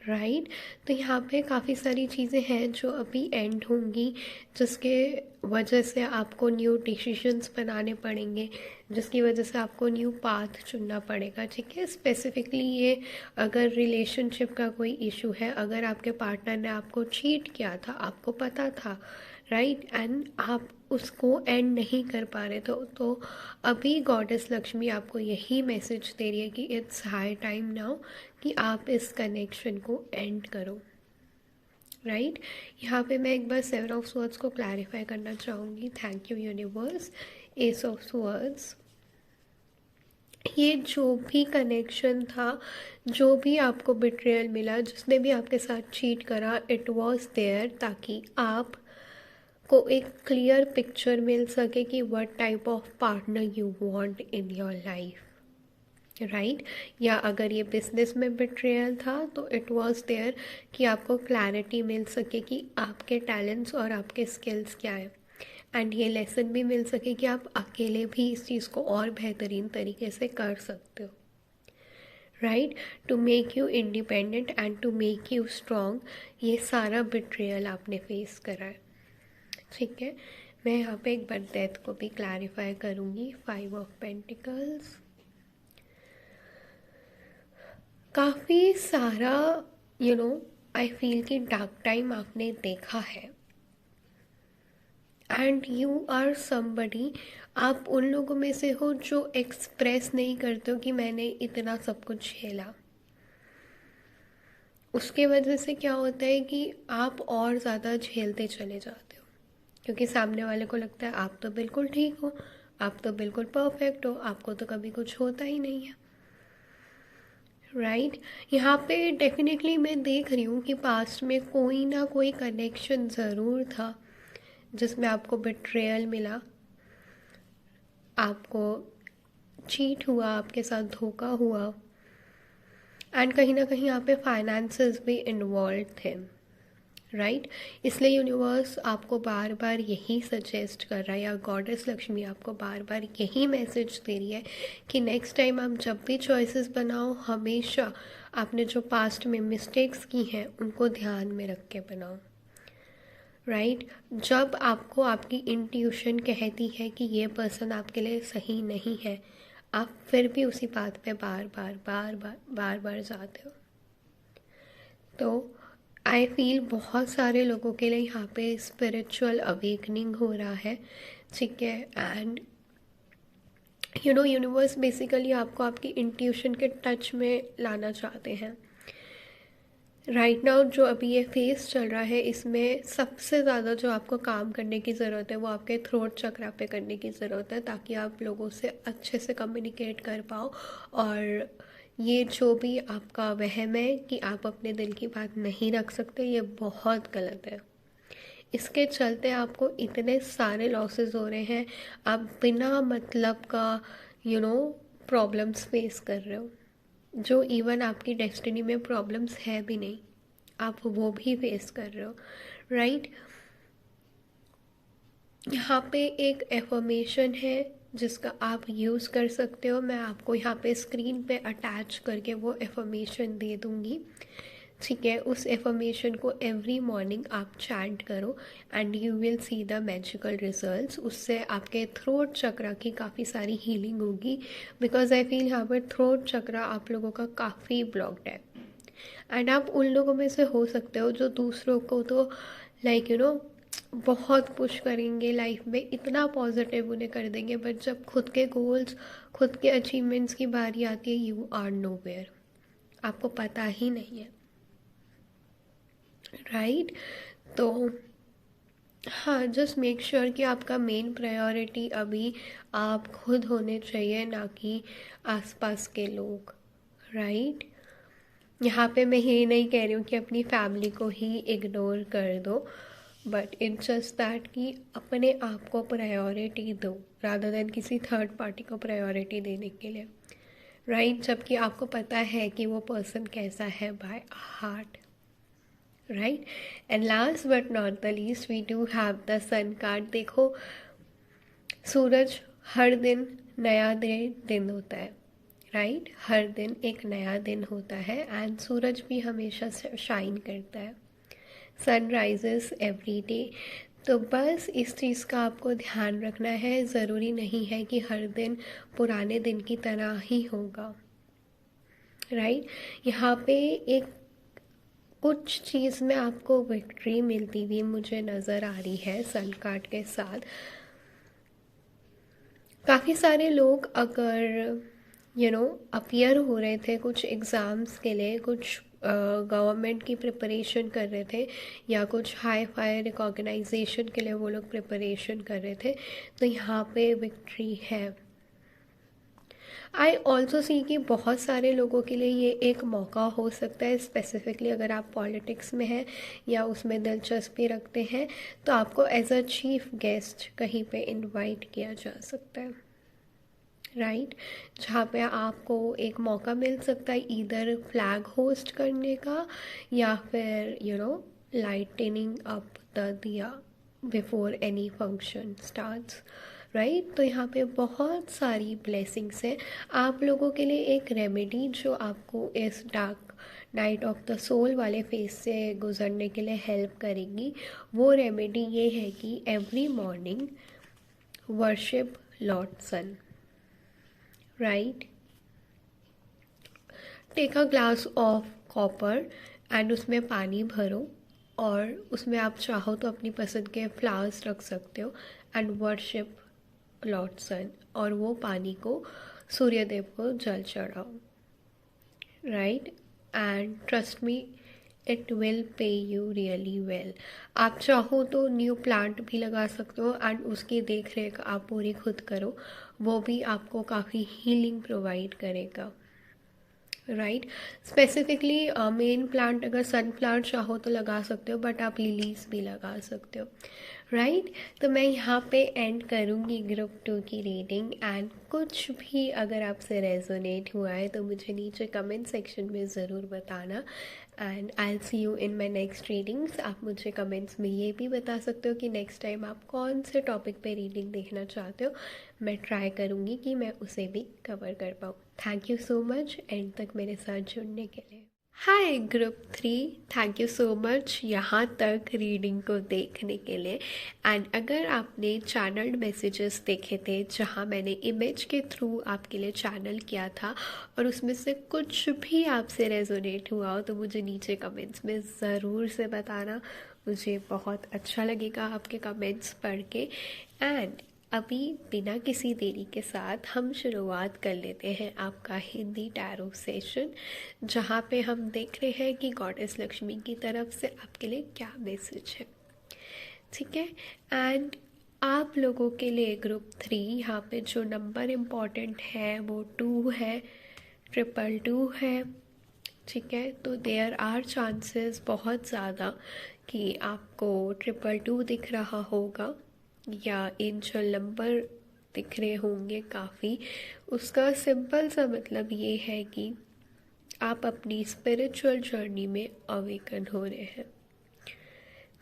राइट। तो यहाँ पे काफ़ी सारी चीज़ें हैं जो अभी एंड होंगी, जिसके वजह से आपको न्यू डिसीजंस बनाने पड़ेंगे, जिसकी वजह से आपको न्यू पाथ चुनना पड़ेगा, ठीक है। स्पेसिफिकली ये अगर रिलेशनशिप का कोई इशू है, अगर आपके पार्टनर ने आपको चीट किया था, आपको पता था, राइट, एंड आप उसको एंड नहीं कर पा रहे, तो अभी गॉडेस लक्ष्मी आपको यही मैसेज दे रही है कि इट्स हाई टाइम नाउ कि आप इस कनेक्शन को एंड करो, राइट। यहाँ पे मैं एक बार 7 ऑफ स्वॉर्ड्स को क्लैरिफाई करना चाहूँगी। Thank you universe. S of swords, ये जो भी कनेक्शन था, जो भी आपको बिट्रेयल मिला, जिसने भी आपके साथ चीट करा, इट वॉज देयर ताकि आप को एक क्लियर पिक्चर मिल सके कि what type of partner you want in your life, right. या अगर ये बिजनेस में बिट्रेयल था तो इट वाज देयर कि आपको क्लैरिटी मिल सके कि आपके टैलेंट्स और आपके स्किल्स क्या है, एंड ये लेसन भी मिल सके कि आप अकेले भी इस चीज़ को और बेहतरीन तरीके से कर सकते हो, right, to make you independent and to make you strong. ये सारा बिट्रेयल आपने फेस करा है, ठीक है। मैं यहाँ पे एक बार डेथ को भी क्लैरिफाई करूँगी। 5 ऑफ पेंटिकल्स, काफ़ी सारा आई फील कि डार्क टाइम आपने देखा है, एंड यू आर समबडी, आप उन लोगों में से हो जो एक्सप्रेस नहीं करते हो कि मैंने इतना सब कुछ झेला। उसके वजह से क्या होता है कि आप और ज़्यादा झेलते चले जाते हो, क्योंकि सामने वाले को लगता है आप तो बिल्कुल ठीक हो, आप तो बिल्कुल परफेक्ट हो, आपको तो कभी कुछ होता ही नहीं है, राइट। यहाँ पे डेफिनेटली मैं देख रही हूँ कि पास्ट में कोई ना कोई कनेक्शन ज़रूर था जिसमें आपको बिट्रेयल मिला, आपको चीट हुआ, आपके साथ धोखा हुआ, एंड कहीं ना कहीं यहाँ पे फाइनेंसेस भी इन्वॉल्व थे, राइट। इसलिए यूनिवर्स आपको बार बार यही सजेस्ट कर रहा है, या गॉडेस लक्ष्मी आपको बार बार यही मैसेज दे रही है कि नेक्स्ट टाइम आप जब भी चॉइसेस बनाओ, हमेशा आपने जो पास्ट में मिस्टेक्स की हैं उनको ध्यान में रख के बनाओ, राइट। जब आपको आपकी इंट्यूशन कहती है कि ये पर्सन आपके लिए सही नहीं है, आप फिर भी उसी बात पे बार बार बार बार बार बार जाते हो। तो आई फील बहुत सारे लोगों के लिए यहाँ पे स्पिरिचुअल अवेकनिंग हो रहा है, ठीक है। एंड यूनिवर्स बेसिकली आपको आपकी इंट्यूशन के टच में लाना चाहते हैं। राइट नाउ जो अभी ये फेस चल रहा है, इसमें सबसे ज़्यादा जो आपको काम करने की ज़रूरत है वो आपके थ्रोट चक्रा पे करने की ज़रूरत है, ताकि आप लोगों से अच्छे से कम्युनिकेट कर पाओ। और ये जो भी आपका वहम है कि आप अपने दिल की बात नहीं रख सकते, ये बहुत गलत है। इसके चलते आपको इतने सारे लॉसेस हो रहे हैं, आप बिना मतलब का प्रॉब्लम्स फेस कर रहे हो, जो इवन आपकी डेस्टिनी में प्रॉब्लम्स है भी नहीं, आप वो भी फेस कर रहे हो, राइट। यहाँ पे एक एफर्मेशन है जिसका आप यूज़ कर सकते हो, मैं आपको यहाँ पे स्क्रीन पे अटैच करके वो एफर्मेशन दे दूँगी, ठीक है। उस एफर्मेशन को एवरी मॉर्निंग आप चैंट करो and you will see the magical results. उससे आपके थ्रोट चक्रा की काफ़ी सारी हीलिंग होगी, बिकॉज आई फील यहाँ पर थ्रोट चक्रा आप लोगों का काफ़ी ब्लॉक्ड है, एंड आप उन लोगों में से हो सकते हो जो दूसरों को तो बहुत पुश करेंगे लाइफ में, इतना पॉजिटिव उन्हें कर देंगे, बट जब खुद के गोल्स, खुद के अचीवमेंट्स की बारी आती है, यू आर नोवेयर, आपको पता ही नहीं है, राइट। तो हाँ, जस्ट मेक श्योर कि आपका मेन प्रायोरिटी अभी आप खुद होने चाहिए, ना कि आसपास के लोग, राइट। यहाँ पे मैं ये नहीं कह रही हूँ कि अपनी फैमिली को ही इग्नोर कर दो, बट इट्स जस्ट दैट कि अपने आप को प्रायोरिटी दो रादर देन किसी थर्ड पार्टी को प्रायोरिटी देने के लिए, राइट। जबकि आपको पता है कि वो पर्सन कैसा है by heart, right. And last but not the least, we do have the sun card. देखो, सूरज हर दिन नया दिन होता है, राइट। हर दिन एक नया दिन होता है एंड सूरज भी हमेशा शाइन करता है, सन राइजेस एवरी डे। तो बस इस चीज़ का आपको ध्यान रखना है, ज़रूरी नहीं है कि हर दिन पुराने दिन की तरह ही होगा, राइट। यहाँ पे एक कुछ चीज़ में आपको विक्ट्री मिलती हुई मुझे नज़र आ रही है सन कार्ड के साथ। काफ़ी सारे लोग अगर अपीयर हो रहे थे कुछ एग्ज़ाम्स के लिए, कुछ गवर्नमेंट की प्रिपरेशन कर रहे थे, या कुछ हाई फाई रिकॉग्नाइजेशन के लिए वो लोग प्रिपरेशन कर रहे थे, तो यहाँ पे विक्ट्री है। आई ऑल्सो सी कि बहुत सारे लोगों के लिए ये एक मौका हो सकता है, स्पेसिफिकली अगर आप पॉलिटिक्स में हैं या उसमें दिलचस्पी रखते हैं, तो आपको एज अ चीफ गेस्ट कहीं पे इनवाइट किया जा सकता है, राइट। जहाँ पे आपको एक मौका मिल सकता है ईदर फ्लैग होस्ट करने का, या फिर लाइटनिंग अप द दिया before any function starts, right. तो यहाँ पे बहुत सारी ब्लेसिंग्स हैं आप लोगों के लिए। एक रेमेडी जो आपको इस dark night of the soul वाले फेज से गुजरने के लिए हेल्प करेगी, वो रेमेडी ये है कि every morning worship lord sun, right. Take a glass of copper and उसमें पानी भरो, और उसमें आप चाहो तो अपनी पसंद के फ्लावर्स रख सकते हो, एंड वर्शिप लॉर्ड सन, और वो पानी को सूर्यदेव को जल चढ़ाओ, right. And trust me, it will pay you really well. आप चाहो तो न्यू प्लांट भी लगा सकते हो एंड उसकी देख रेख आप पूरी खुद करो, वो भी आपको काफ़ी हीलिंग प्रोवाइड करेगा, राइट। स्पेसिफिकली मेन प्लांट अगर सन प्लांट चाहो तो लगा सकते हो, बट आप लिलीज भी लगा सकते हो, राइट। तो मैं यहाँ पे एंड करूँगी ग्रुप 2 की रीडिंग, एंड कुछ भी अगर आपसे रेजोनेट हुआ है तो मुझे नीचे कमेंट सेक्शन में ज़रूर बताना, and I will see you in my next readings. आप मुझे कमेंट्स में ये भी बता सकते हो कि नेक्स्ट टाइम आप कौन से टॉपिक पे रीडिंग देखना चाहते हो, मैं ट्राई करूँगी कि मैं उसे भी कवर कर पाऊँ। Thank you so much end तक मेरे साथ जुड़ने के लिए। Hi group 3, thank you so much यहाँ तक रीडिंग को देखने के लिए। एंड अगर आपने चैनल्ड मैसेजेस देखे थे जहाँ मैंने इमेज के थ्रू आपके लिए चैनल किया था, और उसमें से कुछ भी आपसे रेजोनेट हुआ हो, तो मुझे नीचे कमेंट्स में ज़रूर से बताना, मुझे बहुत अच्छा लगेगा आपके कमेंट्स पढ़ के। एंड अभी बिना किसी देरी के साथ हम शुरुआत कर लेते हैं आपका हिंदी टैरो सेशन, जहाँ पे हम देख रहे हैं कि गॉडेस लक्ष्मी की तरफ से आपके लिए क्या मैसेज है, ठीक है। एंड आप लोगों के लिए ग्रुप 3 यहाँ पे जो नंबर इम्पॉर्टेंट है वो 2 है, 222 है, ठीक है। तो देयर आर चांसेस बहुत ज़्यादा कि आपको 222 दिख रहा होगा, या एंजल नंबर दिख रहे होंगे काफ़ी। उसका सिंपल सा मतलब ये है कि आप अपनी स्पिरिचुअल जर्नी में अवेकन हो रहे हैं,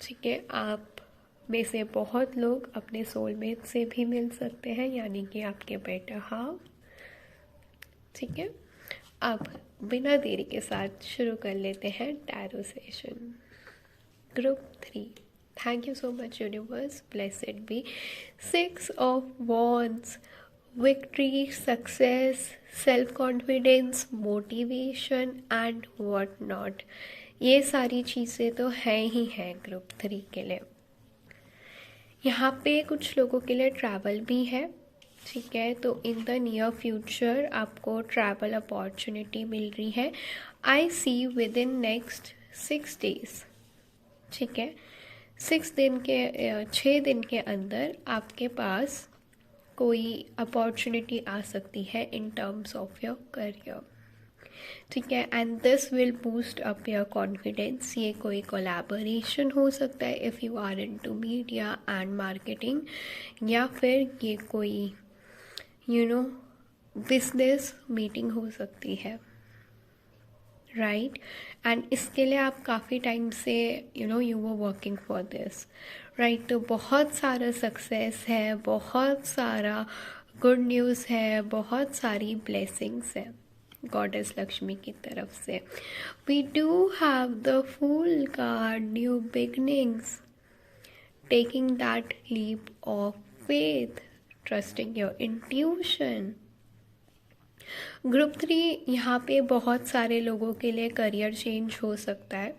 ठीक है। आप में से बहुत लोग अपने सोलमेट से भी मिल सकते हैं, यानी कि आपके बेटर हाफ, ठीक है। अब बिना देरी के साथ शुरू कर लेते हैं tarot session. Group 3, thank you so much universe, blessed be 6 of wands, victory, success, self confidence, motivation and what not। ये सारी चीज़ें तो हैं ही हैं ग्रुप 3 के लिए। यहाँ पे कुछ लोगों के लिए ट्रैवल भी है, ठीक है। तो इन द नियर फ्यूचर आपको ट्रैवल अपॉर्चुनिटी मिल रही है, I C with in next 6 days, ठीक है। 6 दिन के अंदर आपके पास कोई अपॉर्चुनिटी आ सकती है in terms of your career, ठीक है। And this will boost up your confidence. ये कोई कोलैबोरेशन हो सकता है if you are into media and marketing, या फिर ये कोई बिजनेस मीटिंग हो सकती है, राइट। एंड इसके लिए आप काफ़ी टाइम से you were working for this, right. तो बहुत सारा सक्सेस है, बहुत सारा गुड न्यूज़ है, बहुत सारी ब्लेसिंग्स है, गॉडेस लक्ष्मी की तरफ से। We do have the fool card, new beginnings, taking that leap of faith, trusting your intuition. Group 3 यहाँ पे बहुत सारे लोगों के लिए करियर चेंज हो सकता है,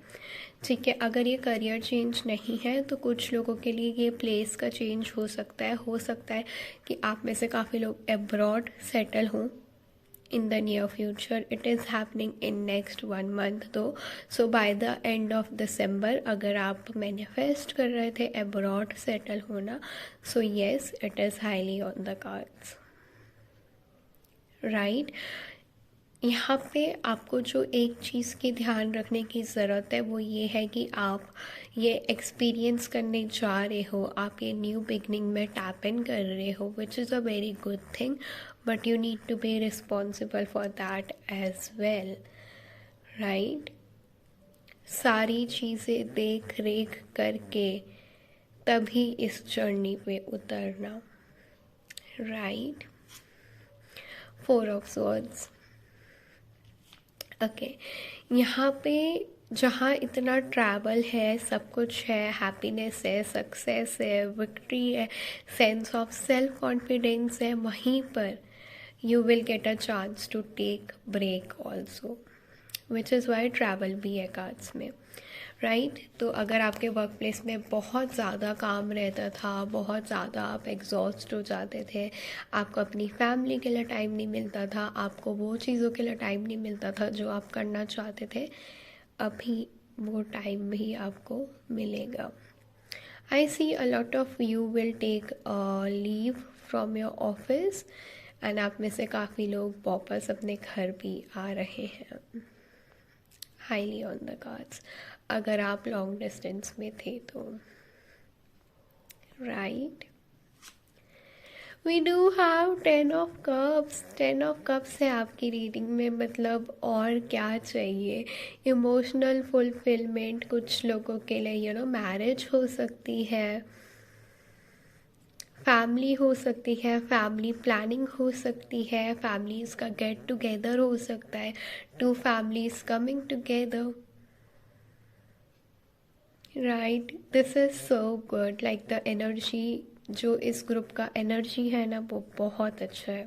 ठीक है। अगर ये करियर चेंज नहीं है तो कुछ लोगों के लिए ये प्लेस का चेंज हो सकता है। हो सकता है कि आप में से काफ़ी लोग अब्रॉड सेटल हों in the near future. It is happening in next 1 month though. So by the end of December अगर आप manifest कर रहे थे abroad settle होना, so yes, it is highly on the cards, right? यहाँ पे आपको जो एक चीज़ की ध्यान रखने की ज़रूरत है वो ये है कि आप ये एक्सपीरियंस करने जा रहे हो, आप ये न्यू बिगनिंग में टैप इन कर रहे हो, which is a very good thing, but you need to be responsible for that as well, right? सारी चीज़ें देख रेख करके तभी इस जर्नी पे उतरना, राइट? 4 of Swords। ओके, यहाँ पे जहाँ इतना ट्रैवल है, सब कुछ है, हैप्पीनेस है, सक्सेस है, विक्ट्री है, सेंस ऑफ सेल्फ कॉन्फिडेंस है, वहीं पर you will get a chance to take break also, which is why travel भी है कार्ड्स में, राइट? तो अगर आपके वर्क प्लेस में बहुत ज़्यादा काम रहता था, बहुत ज़्यादा आप एग्जॉस्ट हो जाते थे, आपको अपनी फैमिली के लिए टाइम नहीं मिलता था, आपको वो चीज़ों के लिए टाइम नहीं मिलता था जो आप करना चाहते थे, अभी वो टाइम भी आपको मिलेगा। I see a lot of you will take leave from your office and आप में से काफ़ी लोग वापस अपने घर भी आ रहे हैं, हाईली ऑन द कार्ड्स, अगर आप लॉन्ग डिस्टेंस में थे तो, right? We do have 10 of cups. 10 of cups है आपकी रीडिंग में, मतलब और क्या चाहिए? इमोशनल फुलफिलमेंट कुछ लोगों के लिए, यू नो, मैरिज हो सकती है, फैमिली हो सकती है, फैमिली प्लानिंग हो सकती है, फैमिलीज़ का गेट टुगेदर हो सकता है, 2 families coming together, right? This is so good, like the energy जो इस ग्रुप का एनर्जी है ना, वो बहुत अच्छा है।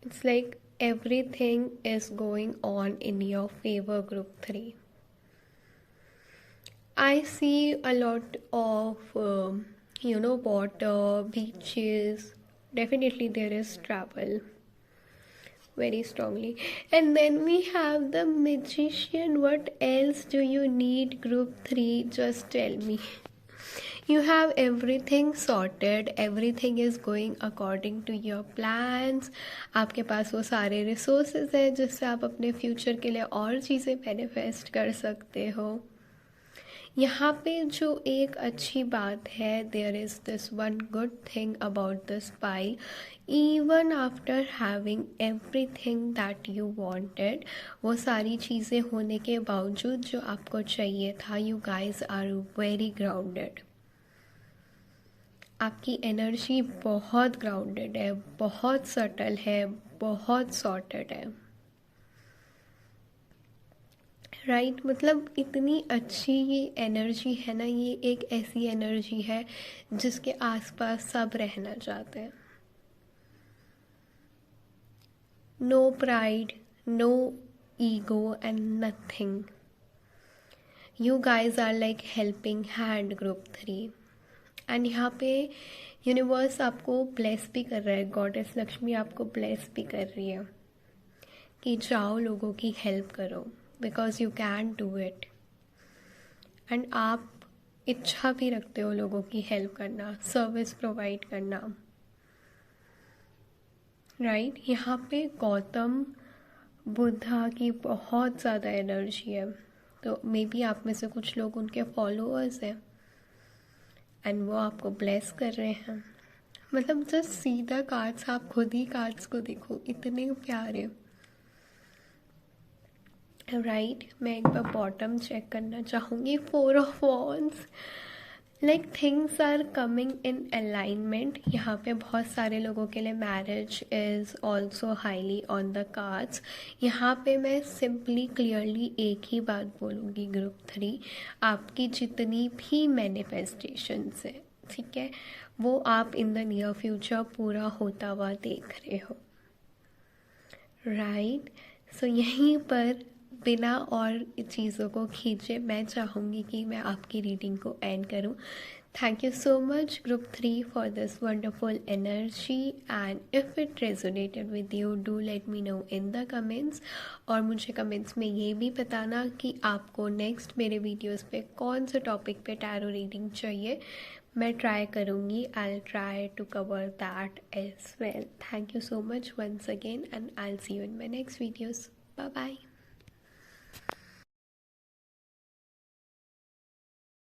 It's like everything is going on in your favour, group 3। I see a lot of, you know, water, beaches. Definitely there is travel very strongly. And then we have the Magician. What else do you need, group 3? Just tell me. You have everything sorted. Everything is going according to your plans. आपके पास वो सारे resources हैं जिससे आप अपने future के लिए और चीज़ें मैनिफेस्ट कर सकते हो। यहाँ पे जो एक अच्छी बात है, there is this one good thing about this pile, even after having everything that you wanted, वो सारी चीज़ें होने के बावजूद जो आपको चाहिए था, you guys are very grounded. आपकी एनर्जी बहुत ग्राउंडेड है, बहुत सटल है, बहुत सॉर्टेड है, राइट? मतलब इतनी अच्छी ये एनर्जी है ना, ये एक ऐसी एनर्जी है जिसके आसपास सब रहना चाहते हैं। No pride, no ego and nothing. You guys are like helping hand, group 3। And यहाँ पे यूनिवर्स आपको ब्लेस भी कर रहा है, गॉडेस लक्ष्मी आपको ब्लेस भी कर रही है कि जाओ लोगों की हेल्प करो, because you can do it. And आप इच्छा भी रखते हो लोगों की हेल्प करना, सर्विस प्रोवाइड करना, राइट? यहाँ पे गौतम बुद्धा की बहुत ज़्यादा एनर्जी है, तो मे बी आप में से कुछ लोग उनके फॉलोअर्स हैं एंड वो आपको ब्लेस कर रहे हैं। मतलब जस्ट सी द कार्ड्स, आप खुद ही कार्ड्स को देखो, इतने प्यारे, राइट? मैं एक बार बॉटम चेक करना चाहूँगी। 4 of wands, like things are coming in alignment. यहाँ पे बहुत सारे लोगों के लिए marriage is also highly on the cards. यहाँ पे मैं सिंपली क्लियरली एक ही बात बोलूँगी ग्रुप 3, आपकी जितनी भी मैनिफेस्टेशंस है, ठीक है, वो आप इन द नियर फ्यूचर पूरा होता हुआ देख रहे हो, राइट। सो यहीं पर बिना और चीज़ों को खींचे मैं चाहूँगी कि मैं आपकी रीडिंग को एंड करूँ। Thank you so much group 3 for this wonderful energy, and if it resonated with you do let me know in the comments. और मुझे कमेंट्स में ये भी बताना कि आपको नेक्स्ट मेरे वीडियोस पे कौन से टॉपिक पे टैरो रीडिंग चाहिए। मैं ट्राई करूँगी, I try to cover that as well. Thank you so much once again, and I see you in my next videos. Bye bye.